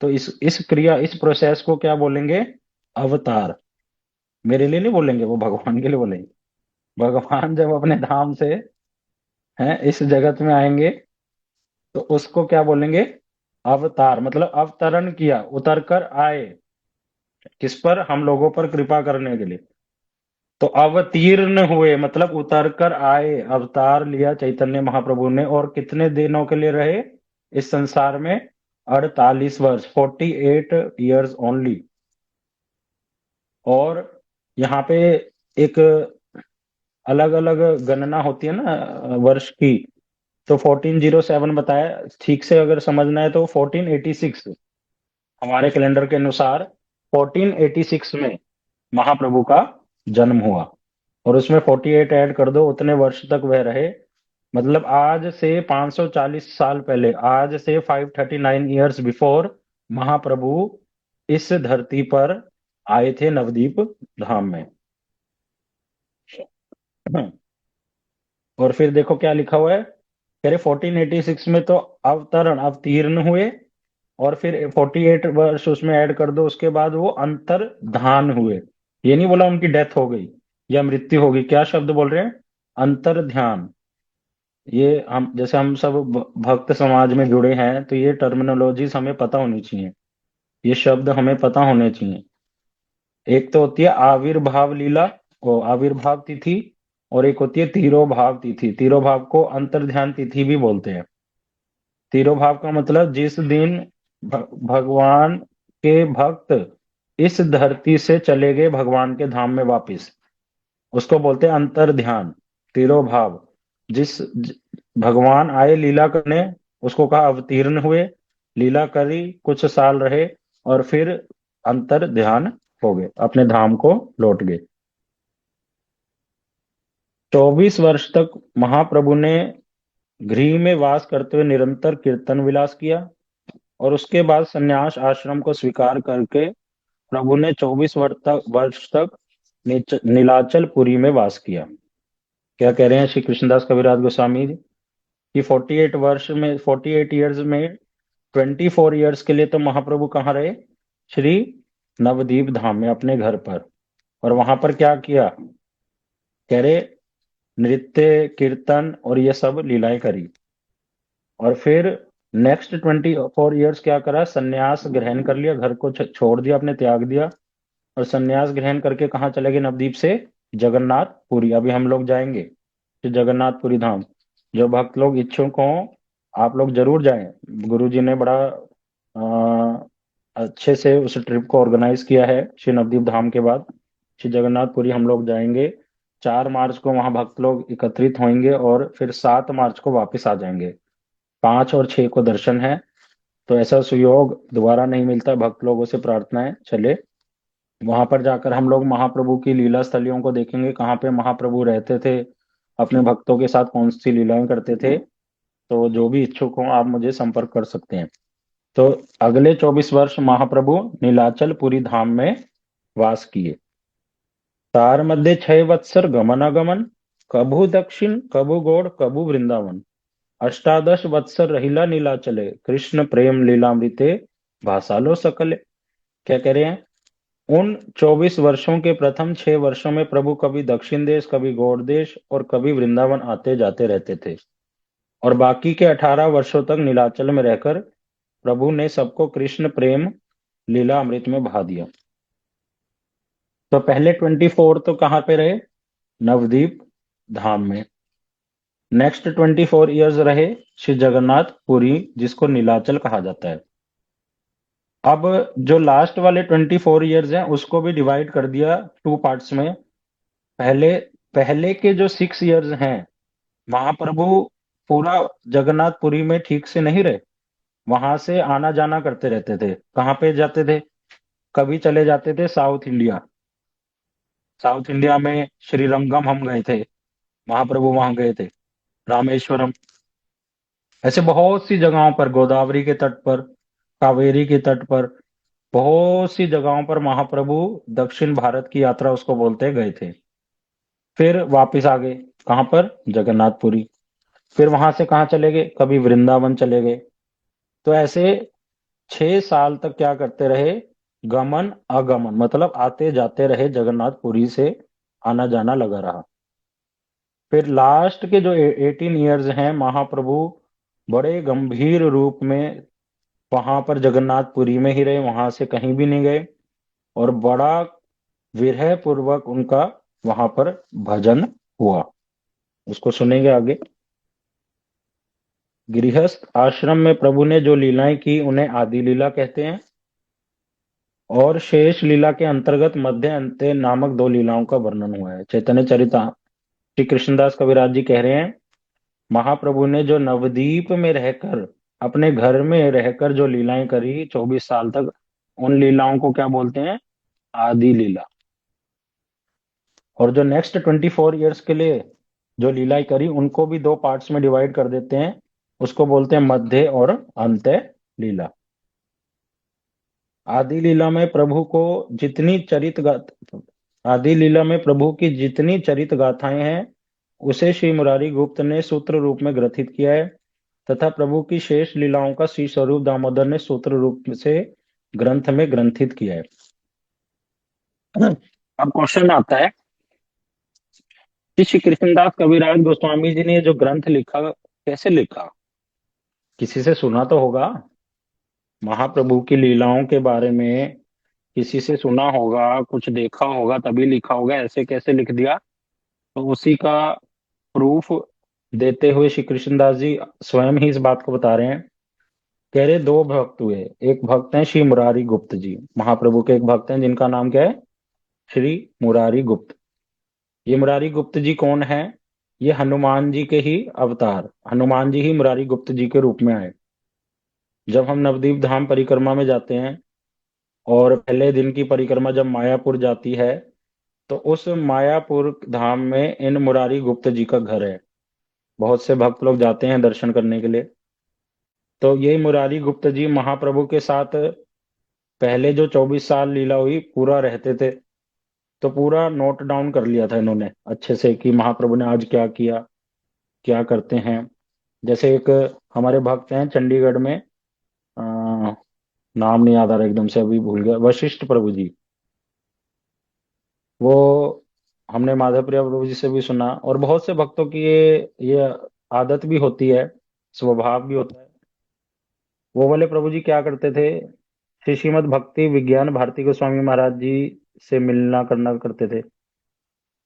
तो इस क्रिया, इस प्रोसेस को क्या बोलेंगे? अवतार। मेरे लिए नहीं बोलेंगे, वो भगवान के लिए बोलेंगे। भगवान जब अपने धाम से हैं इस जगत में आएंगे, तो उसको क्या बोलेंगे? अवतार। मतलब अवतरण किया, उतर कर आए, किस पर? हम लोगों पर कृपा करने के लिए। तो अवतीर्ण हुए मतलब उतर कर आए, अवतार लिया चैतन्य महाप्रभु ने। और कितने दिनों के लिए रहे इस संसार में? 48 वर्ष, 48 ईयर्स ओनली। और यहाँ पे एक अलग अलग गणना होती है ना वर्ष की। तो 1407 बताया, ठीक से अगर समझना है तो 1486 हमारे कैलेंडर के अनुसार 1486 में महाप्रभु का जन्म हुआ। और उसमें 48 ऐड कर दो, उतने वर्ष तक वह रहे। मतलब आज से 540 साल पहले, आज से 539 ईयर्स बिफोर, महाप्रभु इस धरती पर आए थे नवदीप धाम में। और फिर देखो क्या लिखा हुआ है, कह रहे 1486 में तो अवतरण, अवतीर्ण हुए। और फिर 48 वर्ष उसमें ऐड कर दो, उसके बाद वो अंतर्धान हुए। ये नहीं बोला उनकी डेथ हो गई या मृत्यु होगी, क्या शब्द बोल रहे हैं? अंतर ध्यान। ये हम जैसे हम सब भक्त समाज में जुड़े हैं तो ये टर्मिनोलॉजीज हमें पता होनी चाहिए, ये शब्द हमें पता होने चाहिए। एक तो होती है आविर्भाव लीला, वो आविर्भाव तिथि, और एक होती है तिरोभाव तिथि। तिरोभाव को अंतर्ध्यान तिथि भी बोलते हैं। तिरोभाव का मतलब जिस दिन भगवान के भक्त इस धरती से चले गए भगवान के धाम में वापिस, उसको बोलते हैं अंतर ध्यान, तिरोभाव। भगवान आए लीला करने, उसको कहा अवतीर्ण हुए, लीला करी, कुछ साल रहे, और फिर अंतर ध्यान हो गए, अपने धाम को लौट गए। 24 वर्ष तक महाप्रभु ने गृह में वास करते हुए निरंतर कीर्तन विलास किया, और उसके बाद संन्यास आश्रम को स्वीकार करके प्रभु ने 24 वर्ष तक नीलाचलपुरी में वास किया। क्या कह रहे हैं श्री कृष्णदास कविराज गोस्वामी जी कि 48 ईयर्स में 24 ईयर्स के लिए तो महाप्रभु कहाँ रहे? श्री नवदीप धाम में, अपने घर पर। और वहां पर क्या किया? कह रहे नृत्य कीर्तन और ये सब लीलाएं करी। और फिर नेक्स्ट 24 ईयर्स क्या करा? संन्यास ग्रहण कर लिया, घर को छोड़ दिया, अपने त्याग दिया, और संन्यास ग्रहण करके कहाँ चले गए? नवदीप से जगन्नाथपुरी। अभी हम लोग जाएंगे कि जगन्नाथपुरी धाम। जो भक्त लोग इच्छुक हों, आप लोग जरूर जाएं। गुरु जी ने बड़ा अच्छे से उस ट्रिप को ऑर्गेनाइज किया है। श्री नवदीप धाम के बाद श्री जगन्नाथपुरी हम लोग जाएंगे। 4 मार्च को वहां भक्त लोग एकत्रित होंगे और फिर 7 मार्च को वापस आ जाएंगे। 5 और 6 को दर्शन है, तो ऐसा सुयोग दोबारा नहीं मिलता। भक्त लोगों से प्रार्थना है चले वहां पर जाकर हम लोग महाप्रभु की लीला स्थलियों को देखेंगे, कहाँ पे महाप्रभु रहते थे, अपने भक्तों के साथ कौन सी लीलाएं करते थे। तो जो भी इच्छुक हो आप मुझे संपर्क कर सकते हैं। तो अगले 24 वर्ष महाप्रभु नीलाचलपुरी धाम में वास किए। तार मध्य 6 वत्सर गमनागमन, कभु दक्षिण कभु गौड़ कभु वृंदावन, 18 वत्सर रहिला नीलाचले, कृष्ण प्रेम लीलामृते भासालो सकले। क्या कह रहे हैं? उन 24 वर्षों के प्रथम 6 वर्षों में प्रभु कभी दक्षिण देश, कभी गौड़ देश और कभी वृंदावन आते जाते रहते थे, और बाकी के 18 वर्षों तक नीलाचल में रहकर प्रभु ने सबको कृष्ण प्रेम लीला अमृत में बहा दिया। तो पहले 24 तो कहाँ पे रहे? नवदीप धाम में। नेक्स्ट 24 ईयर्स रहे श्री जगन्नाथ पुरी, जिसको नीलाचल कहा जाता है। अब जो लास्ट वाले 24 ईयर्स हैं उसको भी डिवाइड कर दिया 2 पार्ट्स में। पहले पहले के जो 6 ईयर्स हैं महाप्रभु पूरा जगन्नाथपुरी में ठीक से नहीं रहे, वहां से आना जाना करते रहते थे। कहाँ पे जाते थे? कभी चले जाते थे साउथ इंडिया। साउथ इंडिया में श्रीरंगम हम गए थे, महाप्रभु वहां गए थे, रामेश्वरम, ऐसे बहुत सी जगहों पर, गोदावरी के तट पर, कावेरी के तट पर, बहुत सी जगहों पर महाप्रभु दक्षिण भारत की यात्रा उसको बोलते गए थे। फिर वापिस आ गए, कहाँ पर? जगन्नाथपुरी। फिर वहां से कहाँ चले गए? कभी वृंदावन चले गए। तो ऐसे 6 साल तक क्या करते रहे? गमन आगमन, मतलब आते जाते रहे, जगन्नाथपुरी से आना जाना लगा रहा। फिर लास्ट के जो 18 ईयर्स हैं महाप्रभु बड़े गंभीर रूप में वहां पर जगन्नाथपुरी में ही रहे, वहां से कहीं भी नहीं गए, और बड़ा विरह पूर्वक उनका वहां पर भजन हुआ। उसको सुनेंगे आगे। गृहस्थ आश्रम में प्रभु ने जो लीलाएं की उन्हें आदि लीला कहते हैं, और शेष लीला के अंतर्गत मध्य अंत्य नामक 2 लीलाओं का वर्णन हुआ है। चैतन्य चरिता श्री कृष्णदास कविराज जी कह रहे हैं, महाप्रभु ने जो नवदीप में रहकर, अपने घर में रहकर जो लीलाएं करी 24 साल तक, उन लीलाओं को क्या बोलते हैं? आदि लीला। और जो नेक्स्ट 24 ईयर्स के लिए जो लीलाएं करी उनको भी 2 पार्ट्स में डिवाइड कर देते हैं, उसको बोलते हैं मध्य और अंत्य लीला। आदि लीला में प्रभु को जितनी चरित आदि लीला में प्रभु की जितनी चरित गाथाएं हैं उसे श्री मुरारी गुप्त ने सूत्र रूप में ग्रथित किया है, तथा प्रभु की शेष लीलाओं का श्री स्वरूप दामोदर ने सूत्र रूप से ग्रंथ में ग्रंथित किया है। अब क्वेश्चन आता है कि श्री कृष्णदास कविराज गोस्वामी जी ने ये जो ग्रंथ लिखा, कैसे लिखा? किसी से सुना तो होगा, महाप्रभु की लीलाओं के बारे में किसी से सुना होगा, कुछ देखा होगा, तभी लिखा होगा। ऐसे कैसे लिख दिया? तो उसी का प्रूफ देते हुए श्री कृष्णदास जी स्वयं ही इस बात को बता रहे हैं। कह रहे दो भक्त हुए। एक भक्त हैं श्री मुरारी गुप्त जी, महाप्रभु के एक भक्त हैं जिनका नाम क्या है? श्री मुरारी गुप्त। ये मुरारी गुप्त जी कौन है? ये हनुमान जी के ही अवतार, हनुमान जी ही मुरारी गुप्त जी के रूप में आए। जब हम नवदीप धाम परिक्रमा में जाते हैं और पहले दिन की परिक्रमा जब मायापुर जाती है, तो उस मायापुर धाम में इन मुरारी गुप्त जी का घर है। बहुत से भक्त लोग जाते हैं दर्शन करने के लिए। तो ये मुरारी गुप्त जी महाप्रभु के साथ पहले जो 24 साल लीला हुई पूरा रहते थे। तो पूरा नोट डाउन कर लिया था इन्होंने अच्छे से कि महाप्रभु ने आज क्या किया, क्या करते हैं। जैसे एक हमारे भक्त हैं चंडीगढ़ में, आ, नाम नहीं याद आ रहा एकदम से, अभी भूल गया, वशिष्ठ प्रभु जी। वो हमने माधव प्रिया प्रभु जी से भी सुना, और बहुत से भक्तों की ये आदत भी होती है, स्वभाव भी होता है। वो वाले प्रभु जी क्या करते थे, श्री श्रीमद् भक्ति विज्ञान भारती गोस्वामी महाराज जी से मिलना करना करते थे।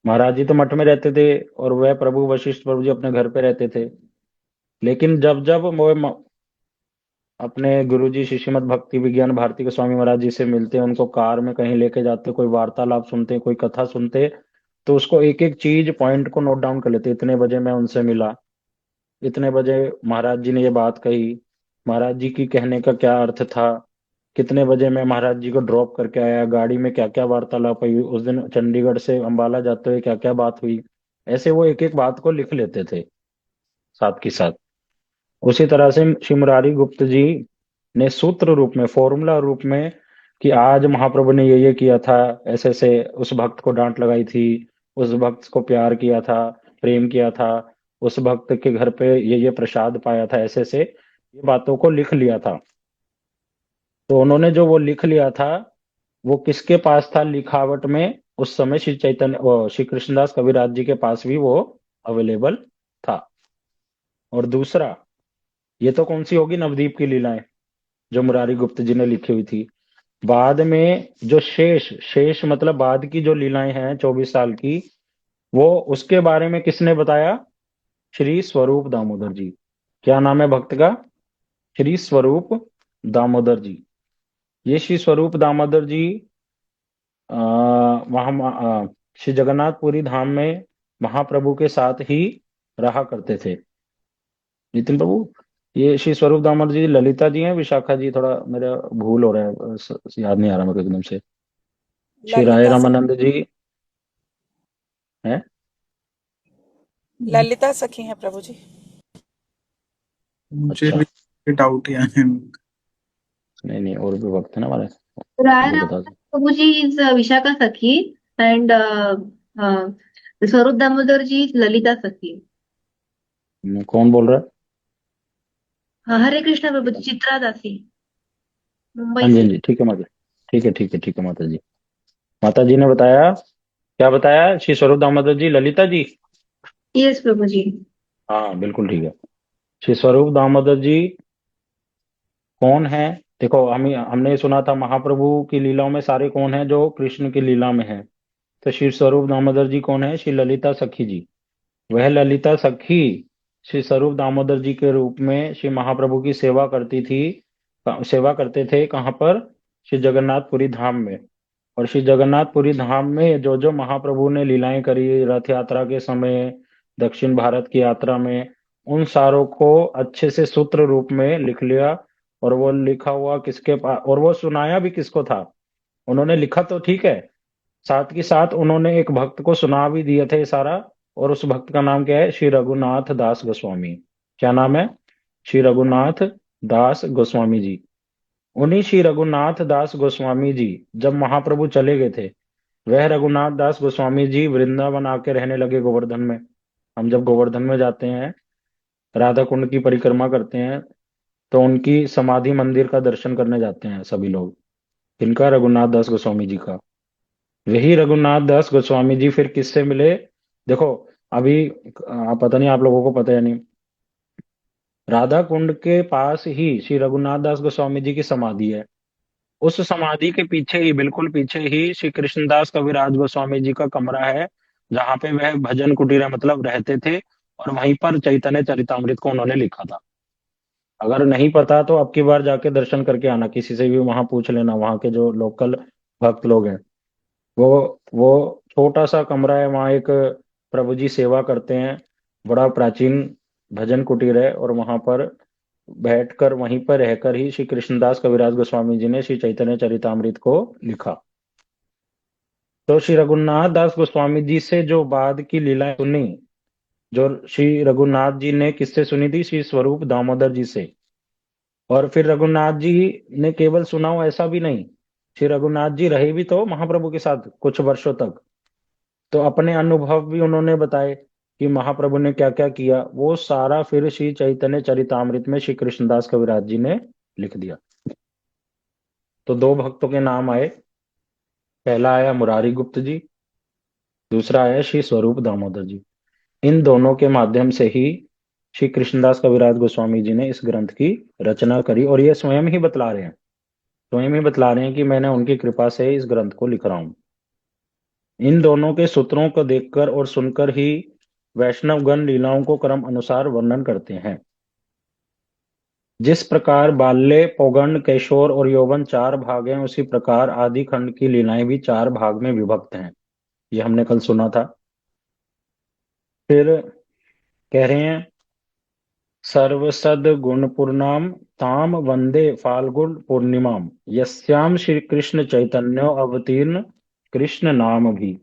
महाराज जी तो मठ में रहते थे और वह प्रभु वशिष्ठ प्रभु जी अपने घर पे रहते थे। लेकिन जब जब वो अपने गुरु जी श्री श्रीमद् भक्ति विज्ञान भारती गोस्वामी महाराज जी से मिलते, उनको कार में कहीं लेके जाते, कोई वार्तालाप सुनते, कोई कथा सुनते, तो उसको एक एक चीज पॉइंट को नोट डाउन कर लेते। इतने बजे मैं उनसे मिला, इतने बजे महाराज जी ने ये बात कही, महाराज जी की कहने का क्या अर्थ था, कितने बजे मैं महाराज जी को ड्रॉप करके आया, गाड़ी में क्या क्या वार्तालाप हुई, उस दिन चंडीगढ़ से अंबाला जाते हुए क्या क्या बात हुई। ऐसे वो एक एक बात को लिख लेते थे साथ के साथ। उसी तरह से श्री मुरारी गुप्त जी ने सूत्र रूप में, फॉर्मूला रूप में, कि आज महाप्रभु ने ये किया था, ऐसे ऐसे उस भक्त को डांट लगाई थी, उस भक्त को प्यार किया था, प्रेम किया था, उस भक्त के घर पे ये प्रसाद पाया था, ऐसे से ये बातों को लिख लिया था। तो उन्होंने जो वो लिख लिया था, वो किसके पास था लिखावट में? उस समय श्री चैतन्य श्री कृष्णदास कविराज जी के पास भी वो अवेलेबल था। और दूसरा, ये तो कौन सी होगी? नवदीप की लीलाएं जो मुरारी गुप्त जी ने लिखी हुई थी। बाद में जो शेष शेष मतलब बाद की जो लीलाएं हैं 24 साल की, वो उसके बारे में किसने बताया? श्री स्वरूप दामोदर जी। क्या नाम है भक्त का? श्री स्वरूप दामोदर जी। ये श्री स्वरूप दामोदर जी वहां श्री जगन्नाथपुरी धाम में महाप्रभु के साथ ही रहा करते थे। नितिन प्रभु, ये श्री स्वरूप दामोदर जी ललिता जी हैं, विशाखा जी, थोड़ा मेरा भूल हो रहा है, याद नहीं आ रहा मेरे को एकदम से। श्री राय ललिता रामानंद जी हैं? ललिता सखी हैं प्रभु जी। मुझे अच्छा, भी डाउट ही आया है। नहीं नहीं, और भी वक्त है ना हमारे, Raya वो बता दो। Prabhuji is Vishaka Sakhi and Swarup Damodar ji is Lalita Sakhi. कौन बोल रहा है? Hare Krishna Prabhuji, चित्रा दासी मुंबई हाँ जी, हाँ से। जी, ठीक है माता, ठीक है, ठीक है, ठीक है माता जी। माता जी ने बताया, क्या बताया? श्री स्वरूप दामोदर जी, ललिता जी। Yes Prabhuji. हाँ बिल्कुल ठीक है। श्री स्वरूप दामोदर जी कौन है? देखो, हमने सुना था महाप्रभु की लीलाओं में सारे कौन है जो कृष्ण की लीला में है। तो श्री स्वरूप दामोदर जी कौन है? श्री ललिता सखी जी। वह ललिता सखी श्री स्वरूप दामोदर जी के रूप में श्री महाप्रभु की सेवा करती थी। सेवा करते थे कहाँ पर? श्री जगन्नाथपुरी धाम में। और श्री जगन्नाथपुरी धाम में जो जो महाप्रभु ने लीलाएं करी रथ यात्रा के समय, दक्षिण भारत की यात्रा में, उन सारों को अच्छे से सूत्र रूप में लिख लिया। और वो लिखा हुआ किसके पास, और वो सुनाया भी किसको था? उन्होंने लिखा तो ठीक है, साथ के साथ उन्होंने एक भक्त को सुना भी दिया था ये सारा। और उस भक्त का नाम क्या है? श्री रघुनाथ दास गोस्वामी। क्या नाम है? श्री रघुनाथ दास गोस्वामी जी। उन्हीं श्री रघुनाथ दास गोस्वामी जी जब महाप्रभु चले गए थे, वह रघुनाथ दास गोस्वामी जी वृंदावन आके रहने लगे गोवर्धन में। हम जब गोवर्धन में जाते हैं, राधा कुंड की परिक्रमा करते हैं, तो उनकी समाधि मंदिर का दर्शन करने जाते हैं सभी लोग। इनका, रघुनाथ दास गोस्वामी जी का। वही रघुनाथ दास गोस्वामी जी फिर किससे मिले? देखो, अभी पता नहीं आप लोगों को पता है या नहीं, राधा कुंड के पास ही श्री रघुनाथ दास गोस्वामी जी की समाधि है। उस समाधि के पीछे ही, बिल्कुल पीछे ही, श्री कृष्णदास कविराज गोस्वामी जी का कमरा है, जहाँ पे वह भजन कुटीरा मतलब रहते थे, और वहीं पर चैतन्य चरितामृत को उन्होंने लिखा था। अगर नहीं पता तो अब की बार जाके दर्शन करके आना, किसी से भी वहां पूछ लेना, वहां के जो लोकल भक्त लोग हैं। वो वो छोटा सा कमरा है, वहाँ एक प्रभु जी सेवा करते हैं। बड़ा प्राचीन भजन कुटीर है, और वहां पर बैठकर, वहीं पर रहकर ही श्री कृष्णदास कविराज गोस्वामी जी ने श्री चैतन्य चरितामृत को लिखा। तो श्री रघुनाथ दास गोस्वामी जी से जो बाद की लीलाएं सुनी, जो श्री रघुनाथ जी ने किससे सुनी थी? श्री स्वरूप दामोदर जी से। और फिर रघुनाथ जी ने केवल सुना हो ऐसा भी नहीं, श्री रघुनाथ जी रहे भी तो महाप्रभु के साथ कुछ वर्षों तक, तो अपने अनुभव भी उन्होंने बताए कि महाप्रभु ने क्या क्या किया। वो सारा फिर श्री चैतन्य चरितामृत में श्री कृष्णदास कविराज जी ने लिख दिया। तो दो भक्तों के नाम आए, पहला आया मुरारी गुप्त जी, दूसरा आया श्री स्वरूप दामोदर जी। इन दोनों के माध्यम से ही श्री कृष्णदास कविराज गोस्वामी जी ने इस ग्रंथ की रचना करी, और ये स्वयं ही बतला रहे हैं, स्वयं ही बतला रहे हैं कि मैंने उनकी कृपा से इस ग्रंथ को लिख रहा हूं। इन दोनों के सूत्रों को देखकर और सुनकर ही वैष्णवगण लीलाओं को क्रम अनुसार वर्णन करते हैं। जिस प्रकार बाल्य, पौगंड, कैशोर और यौवन चार भाग हैं, उसी प्रकार आदि खंड की लीलाएं भी चार भाग में विभक्त हैं। ये हमने कल सुना था। फिर कह रहे हैं, सर्वसद गुणपूर्णाम ताम वंदे फाल्गुन पूर्णिमाम, यस्याम श्री कृष्ण चैतन्य अवतीर्ण कृष्ण नाम भी।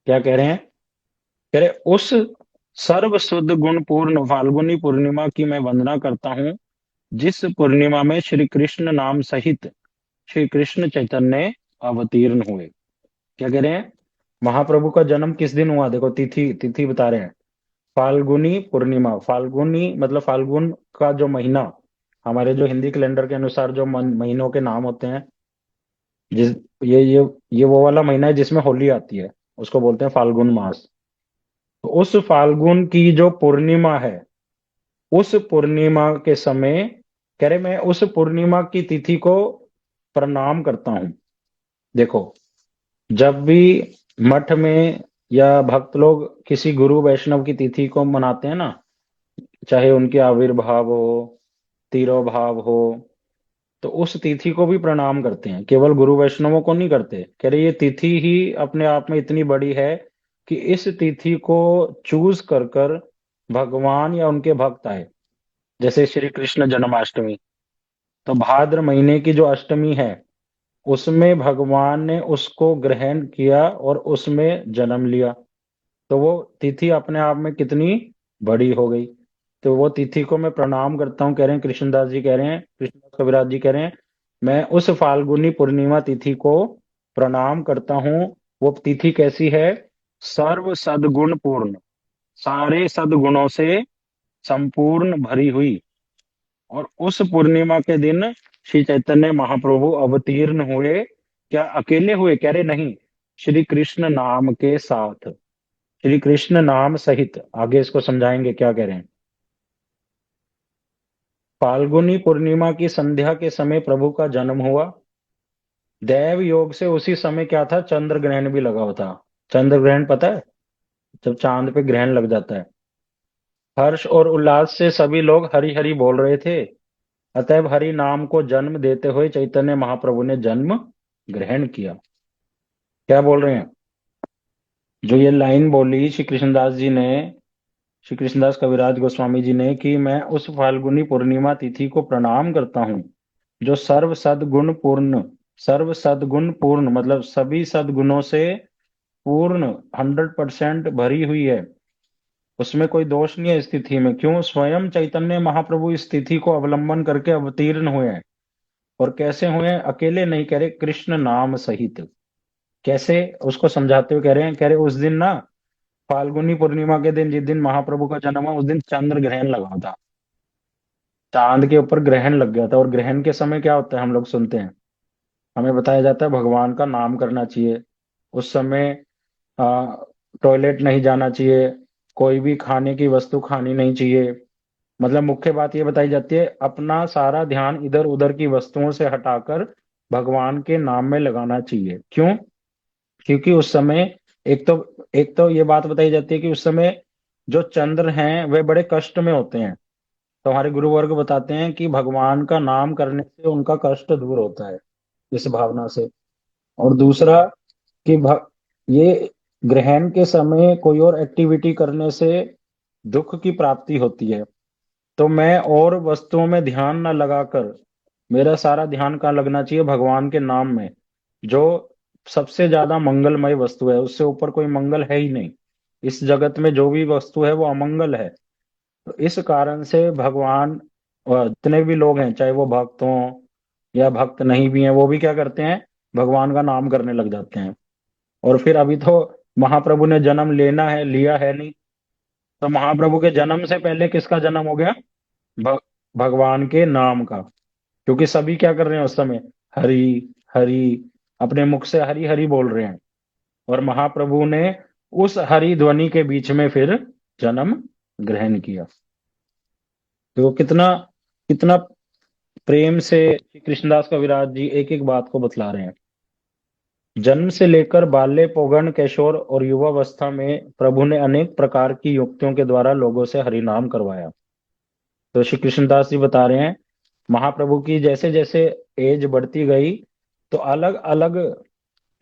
क्या कह रहे हैं? कह रहे, उस सर्व शुद्ध गुण पूर्ण फाल्गुनी पूर्णिमा की मैं वंदना करता हूँ, जिस पूर्णिमा में श्री कृष्ण नाम सहित श्री कृष्ण चैतन्य अवतीर्ण हुए। क्या कह रहे हैं? महाप्रभु का जन्म किस दिन हुआ? देखो, तिथि तिथि बता रहे हैं, फाल्गुनी पूर्णिमा। फाल्गुनी मतलब फाल्गुन का जो महीना, हमारे जो हिंदी कैलेंडर के अनुसार जो महीनों के नाम होते हैं, जिस ये वो वाला महीना है जिसमें होली आती है, उसको बोलते हैं फाल्गुन मास। तो उस फाल्गुन की जो पूर्णिमा है, उस पूर्णिमा के समय, कह रहे, मैं उस पूर्णिमा की तिथि को प्रणाम करता हूं। देखो, जब भी मठ में या भक्त लोग किसी गुरु वैष्णव की तिथि को मनाते हैं ना, चाहे उनके आविर्भाव हो, तिरोभाव हो, तो उस तिथि को भी प्रणाम करते हैं, केवल गुरु वैष्णवों को नहीं करते। कह रहे ये तिथि ही अपने आप में इतनी बड़ी है कि इस तिथि को चूज कर भगवान या उनके भक्त आए। जैसे श्री कृष्ण जन्माष्टमी, तो भाद्र महीने की जो अष्टमी है, उसमें भगवान ने उसको ग्रहण किया और उसमें जन्म लिया। तो वो तिथि अपने आप में कितनी बड़ी हो गई। तो वो तिथि को मैं प्रणाम करता हूँ, कह रहे हैं कृष्णदास जी, कह रहे हैं कृष्णदास कविराज जी, कह रहे हैं मैं उस फाल्गुनी पूर्णिमा तिथि को प्रणाम करता हूँ। वो तिथि कैसी है? सर्व सद्गुण पूर्ण, सारे सद्गुणों से संपूर्ण भरी हुई। और उस पूर्णिमा के दिन श्री चैतन्य महाप्रभु अवतीर्ण हुए। क्या अकेले हुए? कह रहे नहीं, श्री कृष्ण नाम के साथ, श्री कृष्ण नाम सहित। आगे इसको समझाएंगे क्या कह रहे हैं। फाल्गुनी पूर्णिमा की संध्या के समय प्रभु का जन्म हुआ। दैव योग से उसी समय क्या था? चंद्र ग्रहण भी लगा हुआ था। चंद्र ग्रहण पता है? जब चांद पे ग्रहण लग जाता है। हर्ष और उल्लास से सभी लोग हरि हरि बोल रहे थे। अतएव हरि नाम को जन्म देते हुए चैतन्य महाप्रभु ने जन्म ग्रहण किया। क्या बोल रहे हैं? जो ये लाइन बोली श्री कृष्णदास जी ने, श्री कृष्णदास कविराज गोस्वामी जी ने, कि मैं उस फाल्गुनी पूर्णिमा तिथि को प्रणाम करता हूँ, जो सर्व सद्गुण पूर्ण, सर्व सद्गुण पूर्ण मतलब सभी सद्गुणों से पूर्ण, 100% भरी हुई है, उसमें कोई दोष नहीं है इस तिथि में। क्यों? स्वयं चैतन्य महाप्रभु इस तिथि को अवलंबन करके अवतीर्ण हुए हैं। और कैसे हुए हैं? अकेले नहीं, कह रहे कृष्ण नाम सहित। कैसे? उसको समझाते हुए कह रहे हैं, कह रहे उस दिन ना, फाल्गुनी पूर्णिमा के दिन, जिस दिन महाप्रभु का जन्म हुआ, उस दिन चंद्र ग्रहण लगा था। चांद के ऊपर ग्रहण लग गया था। और ग्रहण के समय क्या होता है? हम लोग सुनते हैं, हमें बताया जाता है भगवान का नाम करना चाहिए, उस समय टॉयलेट नहीं जाना चाहिए, कोई भी खाने की वस्तु खानी नहीं चाहिए। मतलब मुख्य बात ये बताई जाती है, अपना सारा ध्यान इधर उधर की वस्तुओं से हटाकर भगवान के नाम में लगाना चाहिए। क्यों? क्योंकि उस समय एक तो ये बात बताई जाती है कि उस समय जो चंद्र हैं वे बड़े कष्ट में होते हैं। तो हमारे गुरु वर्ग बताते हैं कि भगवान का नाम करने से उनका कष्ट दूर होता है, इस भावना से। और दूसरा कि ये ग्रहण के समय कोई और एक्टिविटी करने से दुख की प्राप्ति होती है। तो मैं और वस्तुओं में ध्यान न लगाकर मेरा सारा ध्यान कहाँ लगना चाहिए? भगवान के नाम में, जो सबसे ज्यादा मंगलमय वस्तु है। उससे ऊपर कोई मंगल है ही नहीं। इस जगत में जो भी वस्तु है वो अमंगल है। तो इस कारण से भगवान, जितने भी लोग हैं, चाहे वो भक्त हों या भक्त नहीं भी हैं, वो भी क्या करते हैं? भगवान का नाम करने लग जाते हैं। और फिर अभी तो महाप्रभु ने जन्म लेना है, लिया है नहीं। तो महाप्रभु के जन्म से पहले किसका जन्म हो गया? भ, भगवान के नाम का। क्योंकि सभी क्या कर रहे हैं उस समय? हरि हरि, अपने मुख से हरि हरि बोल रहे हैं। और महाप्रभु ने उस हरि ध्वनि के बीच में फिर जन्म ग्रहण किया। तो कितना कितना प्रेम से श्री कृष्णदास कविराज जी एक एक बात को बतला रहे हैं। जन्म से लेकर बाल्य, पौगंड, किशोर और युवावस्था में प्रभु ने अनेक प्रकार की युक्तियों के द्वारा लोगों से हरिनाम करवाया। तो श्री कृष्णदास जी बता रहे हैं, महाप्रभु की जैसे जैसे एज बढ़ती गई, तो अलग अलग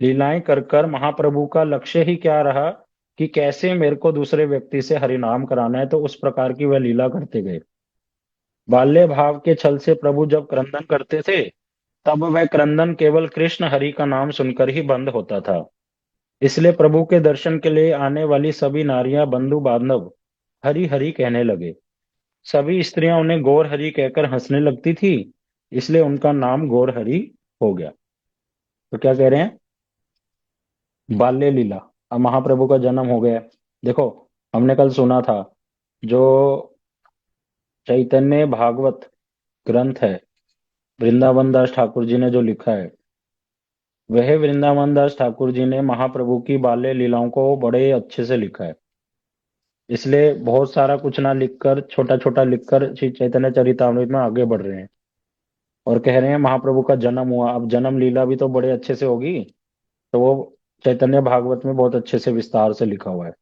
लीलाएं कर कर महाप्रभु का लक्ष्य ही क्या रहा कि कैसे मेरे को दूसरे व्यक्ति से हरिनाम कराना है। तो उस प्रकार की वह लीला करते गए। बाल्य भाव के छल से प्रभु जब क्रंदन करते थे, तब वह क्रंदन केवल कृष्ण हरि का नाम सुनकर ही बंद होता था। इसलिए प्रभु के दर्शन के लिए आने वाली सभी नारियां, बंधु बांधव हरि हरि कहने लगे। सभी स्त्रियां उन्हें गौर हरि कहकर हंसने लगती थी, इसलिए उनका नाम गौर हरि हो गया। तो क्या कह रहे हैं? बाल्य लीला। अब महाप्रभु का जन्म हो गया। देखो, हमने कल सुना था, जो चैतन्य भागवत ग्रंथ है, वृंदावन दास ठाकुर जी ने जो लिखा है, वह वृंदावन दास ठाकुर जी ने महाप्रभु की बाल्य लीलाओं को बड़े अच्छे से लिखा है। इसलिए बहुत सारा कुछ ना लिखकर, छोटा छोटा लिखकर श्री चैतन्य चरितामृत में आगे बढ़ रहे हैं। और कह रहे हैं महाप्रभु का जन्म हुआ, अब जन्म लीला भी तो बड़े अच्छे से होगी। तो वो चैतन्य भागवत में बहुत अच्छे से विस्तार से लिखा हुआ है।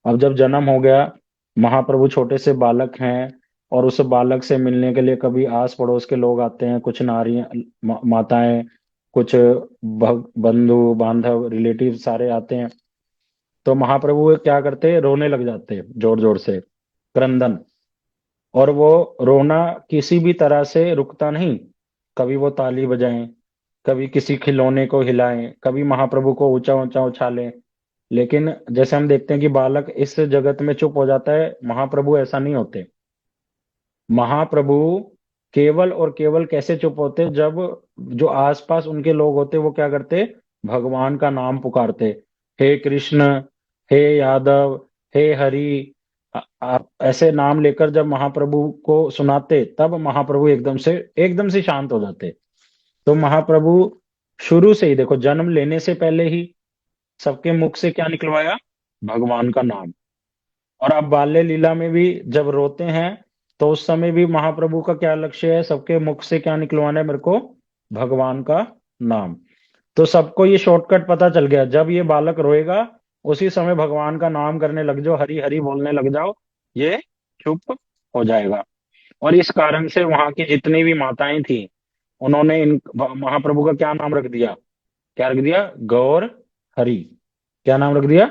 अब जब जन्म हो गया, महाप्रभु छोटे से बालक हैं, और उस बालक से मिलने के लिए कभी आस पड़ोस के लोग आते हैं, कुछ नारियां, माताएं, कुछ बंधु बांधव, रिलेटिव सारे आते हैं। तो महाप्रभु क्या करते? रोने लग जाते जोर जोर से, क्रंदन। और वो रोना किसी भी तरह से रुकता नहीं। कभी वो ताली बजाएं, कभी किसी खिलौने को हिलाएं, कभी महाप्रभु को ऊंचा ऊंचा उछालें। लेकिन जैसे हम देखते हैं कि बालक इस जगत में चुप हो जाता है, महाप्रभु ऐसा नहीं होते। महाप्रभु केवल और केवल कैसे चुप होते? जब जो आसपास उनके लोग होते वो क्या करते? भगवान का नाम पुकारते। हे कृष्ण, हे यादव, हे हरि, आप ऐसे नाम लेकर जब महाप्रभु को सुनाते, तब महाप्रभु एकदम से शांत हो जाते। तो महाप्रभु शुरू से ही देखो, जन्म लेने से पहले ही सबके मुख से क्या निकलवाया? भगवान का नाम। और अब बाल्य लीला में भी जब रोते हैं, तो उस समय भी महाप्रभु का क्या लक्ष्य है? सबके मुख से क्या निकलवाना है मेरे को? भगवान का नाम। तो सबको ये शॉर्टकट पता चल गया, जब ये बालक रोएगा उसी समय भगवान का नाम करने लग जाओ, हरि हरि बोलने लग जाओ, ये चुप हो जाएगा। और इस कारण से वहां की जितनी भी माताएं थी, उन्होंने इन महाप्रभु का क्या नाम रख दिया? क्या रख दिया? गौर हरि। क्या नाम रख दिया?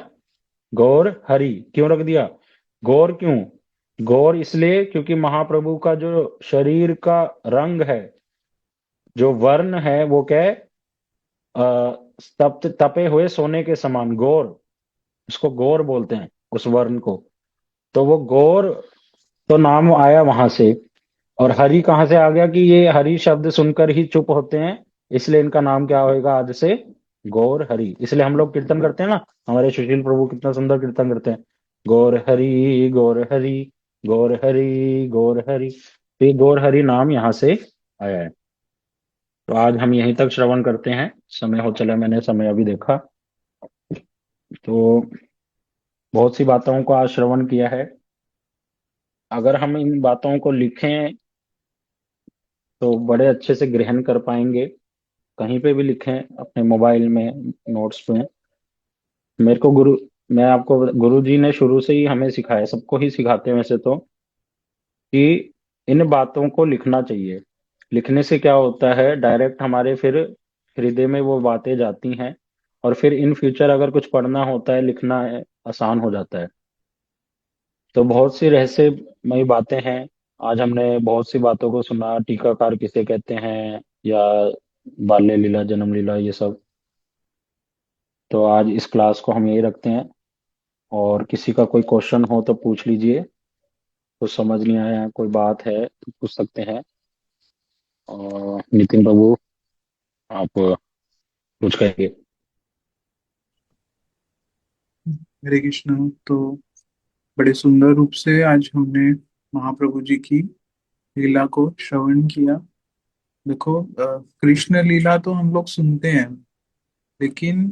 गौर हरि। क्यों रख दिया गौर? क्यों गौर? इसलिए क्योंकि महाप्रभु का जो शरीर का रंग है, जो वर्ण है, वो क्या है? तपे हुए सोने के समान, गौर। उसको गौर बोलते हैं, उस वर्ण को। तो वो गौर, तो नाम आया वहां से। और हरि कहाँ से आ गया? कि ये हरि शब्द सुनकर ही चुप होते हैं, इसलिए इनका नाम क्या होएगा आज से? गौर हरि। इसलिए हम लोग कीर्तन करते हैं ना, हमारे सुशील प्रभु कितना सुंदर कीर्तन करते हैं, गौर हरि गौर हरि, गौर हरि गौर हरि। तो ये गौर हरि नाम यहाँ से आया है। तो आज हम यहीं तक श्रवण करते हैं। समय हो चला, मैंने समय अभी देखा। तो बहुत सी बातों को आज श्रवण किया है। अगर हम इन बातों को लिखें तो बड़े अच्छे से ग्रहण कर पाएंगे। कहीं पे भी लिखें, अपने मोबाइल में, नोट्स में। मेरे को गुरु मैं आपको गुरु जी ने शुरू से ही हमें सिखाया, सबको ही सिखाते हैं वैसे तो, कि इन बातों को लिखना चाहिए। लिखने से क्या होता है, डायरेक्ट हमारे फिर हृदय में वो बातें जाती हैं, और फिर इन फ्यूचर अगर कुछ पढ़ना होता है, लिखना है, आसान हो जाता है। तो बहुत सी रहस्यमयी बातें हैं। आज हमने बहुत सी बातों को सुना, टीकाकार किसे कहते हैं, या बाल्य लीला, जन्म लीला, ये सब। तो आज इस क्लास को हम यही रखते हैं, और किसी का कोई क्वेश्चन हो तो पूछ लीजिए। कुछ समझ नहीं आया, कोई बात है तो पूछ सकते हैं। और नितिन बाबू, आप कुछ कहेंगे? हरे कृष्ण। तो बड़े सुंदर रूप से आज हमने महाप्रभु जी की लीला को श्रवण किया। देखो, कृष्ण लीला तो हम लोग सुनते हैं, लेकिन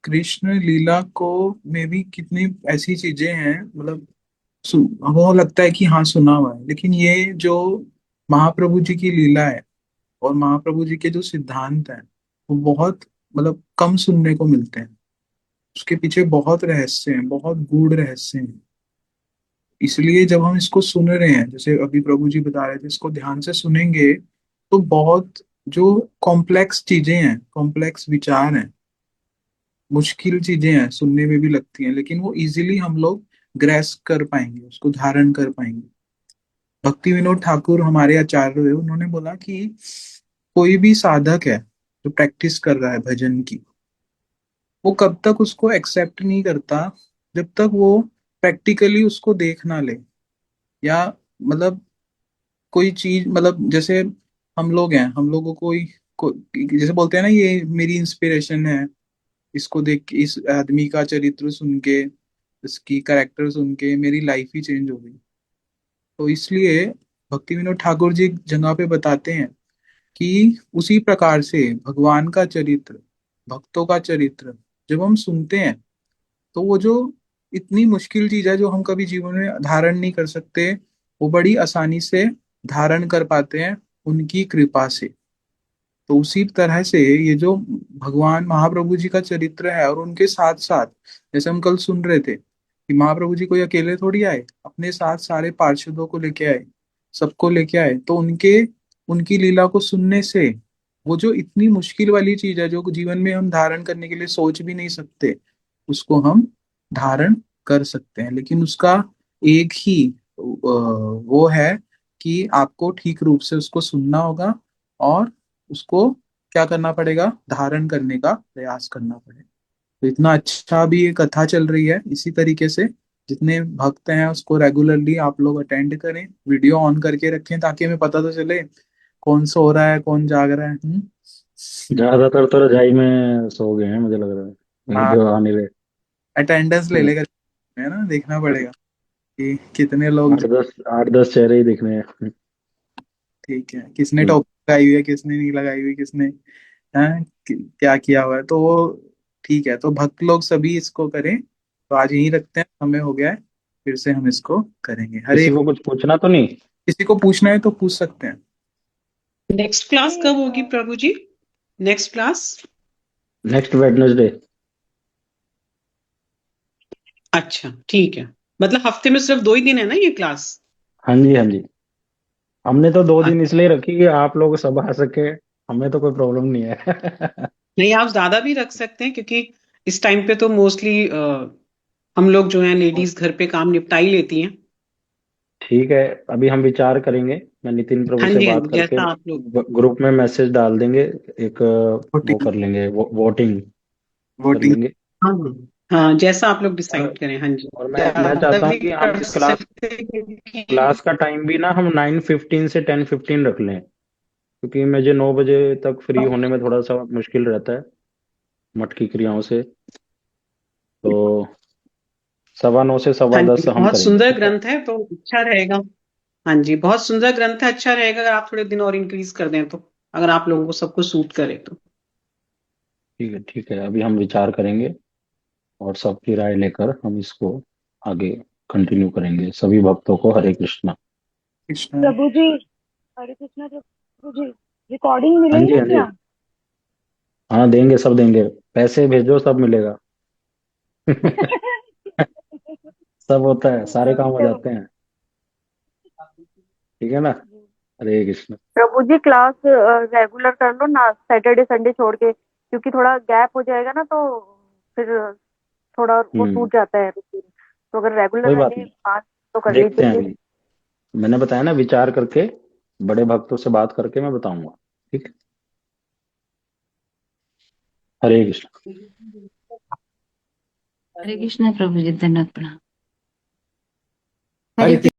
कृष्ण लीला को में भी कितनी ऐसी चीजें हैं, मतलब वो लगता है कि हाँ सुना हुआ है, लेकिन ये जो महाप्रभु जी की लीला है और महाप्रभु जी के जो सिद्धांत हैं, वो बहुत मतलब कम सुनने को मिलते हैं। उसके पीछे बहुत रहस्य हैं, बहुत गूढ़ रहस्य हैं। इसलिए जब हम इसको सुन रहे हैं, जैसे अभी प्रभु जी बता रहे थे, इसको ध्यान से सुनेंगे तो बहुत जो कॉम्प्लेक्स चीजें हैं, कॉम्प्लेक्स विचार हैं, मुश्किल चीजें हैं, सुनने में भी लगती हैं, लेकिन वो इजीली हम लोग ग्रेस कर पाएंगे, उसको धारण कर पाएंगे। भक्ति विनोद ठाकुर हमारे आचार्य हुए, उन्होंने बोला कि कोई भी साधक है जो प्रैक्टिस कर रहा है भजन की, वो कब तक उसको एक्सेप्ट नहीं करता जब तक वो प्रैक्टिकली उसको देख ना ले। या मतलब कोई चीज, मतलब जैसे हम लोग हैं, हम लोगों को जैसे बोलते हैं ना, ये मेरी इंस्पिरेशन है, इसको देख के, इस आदमी का चरित्र सुन के, इसकी कैरेक्टर सुन के मेरी लाइफ ही चेंज हो गई। तो इसलिए भक्ति विनोद ठाकुर जी एक जगह पे बताते हैं कि उसी प्रकार से भगवान का चरित्र, भक्तों का चरित्र जब हम सुनते हैं, तो वो जो इतनी मुश्किल चीज है जो हम कभी जीवन में धारण नहीं कर सकते, वो बड़ी आसानी से धारण कर पाते हैं उनकी कृपा से। तो उसी तरह से ये जो भगवान महाप्रभु जी का चरित्र है, और उनके साथ साथ जैसे हम कल सुन रहे थे कि महाप्रभु जी कोई अकेले थोड़ी आए, अपने साथ सारे पार्षदों को लेके आए, सबको लेके आए। तो उनके उनकी लीला को सुनने से वो जो इतनी मुश्किल वाली चीज है, जो जीवन में हम धारण करने के लिए सोच भी नहीं सकते, उसको हम धारण कर सकते हैं। लेकिन उसका एक ही वो है कि आपको ठीक रूप से उसको सुनना होगा, और उसको क्या करना पड़ेगा, धारण करने का प्रयास करना पड़ेगा। तो इतना अच्छा भी ये कथा चल रही है, इसी तरीके से जितने भक्त हैं उसको रेगुलरली आप लोग अटेंड करें, वीडियो ऑन करके रखें, ताकि हमें पता तो चले कौन सो रहा है, कौन जाग रहा है। ज्यादातर तो रजाई में सो गए हैं, मुझे लग रहा है, हाँ, वीडियो आ नहीं रहे। अटेंडेंस ले लेकर, है ना, देखना पड़ेगा कि कितने लोग। 8-10 चेहरे ही दिख रहे हैं। ठीक है, किसने टोपी लगाई हुई है, किसने नहीं लगाई हुई, किसने है क्या किया हुआ है, तो वो ठीक है। तो भक्त लोग सभी इसको करें। तो आज यही रखते हैं, समय हो गया है, फिर से हम इसको करेंगे। हर किसी एक को कुछ पूछना तो नहीं? किसी को पूछना है तो पूछ सकते हैं। नेक्स्ट क्लास कब होगी Prabhu ji? Next class? Next Wednesday. अच्छा, ठीक है। मतलब हफ्ते में सिर्फ 2 ही दिन है ना ये क्लास? हाँ जी, हाँ जी। हमने तो 2 दिन अच्छा, इसलिए रखी कि आप लोग सब आ सके। हमें तो कोई प्रॉब्लम नहीं है। नहीं आप ज्यादा भी रख सकते हैं, क्योंकि इस टाइम पे तो मोस्टली हम लोग जो हैं लेडीज घर पे काम निपटा ही लेती हैं। ठीक है, अभी हम विचार करेंगे। मैं नितिन प्रभु हाँ से जी, हाँ बात जी, करके जैसा आप लोग। ग्रुप में मैसेज डाल देंगे। एक वो वोटिंग, कर लेंगे, वोटिंग कर वोटिंग। लेंगे। हाँ हाँ हाँ, जैसा आप लोग और डिसाइड करें, हाँ जी। और मैं ज्यादा चाहता हूँ भी कि हम कर इस क्लास सकते हैं, क्योंकि क्लास का टाइम भी ना हम 9:15 से 10:15 रख लें, क्योंकि मुझे 9 बजे तक फ्री होने में थोड़ा सा मुश्किल रहता है, मठ की क्रियाओं से। तो 9:15 से सवा हाँ दस जी, हम बहुत करेंगे, सुंदर ठीक है? ग्रंथ है तो अच्छा रहेगा। हाँ जी, बहुत सुंदर ग्रंथ है, अच्छा रहेगा अगर आप थोड़े दिन और इंक्रीज कर दें तो, अगर आप लोगों को सबको सूट करे तो। ठीक है, ठीक है, अभी हम विचार करेंगे। और सबकी राय लेकर हम इसको आगे कंटिन्यू करेंगे। सभी भक्तों को हरे कृष्णा। कृष्णा। प्रभु जी, हरे कृष्णा प्रभु जी, रिकॉर्डिंग हाँ जी, मिलेंगे हाँ जी, क्या? हाँ देंगे, सब देंगे, पैसे भेजो सब मिलेगा। सब होता है, सारे काम हो जाते हैं। ठीक है ना। हरे कृष्ण। प्रभु जी, क्लास रेगुलर कर लो ना, सैटरडे संडे छोड़ के, क्योंकि थोड़ा गैप हो जाएगा ना तो फिर थोड़ा वो हम्म। टूट जाता है रूटीन। तो अगर रेगुलर कोई बात रहे नहीं, 5 तो कर देखते हैं लीजिए। अभी। मैंने बताया ना, विचार करके बड़े भक्तों से बात करके मैं बताऊंगा। ठीक है। हरे कृष्ण। हरे कृष्णा प्रभु जी, धन्यवाद प्रणाम। हरे हरे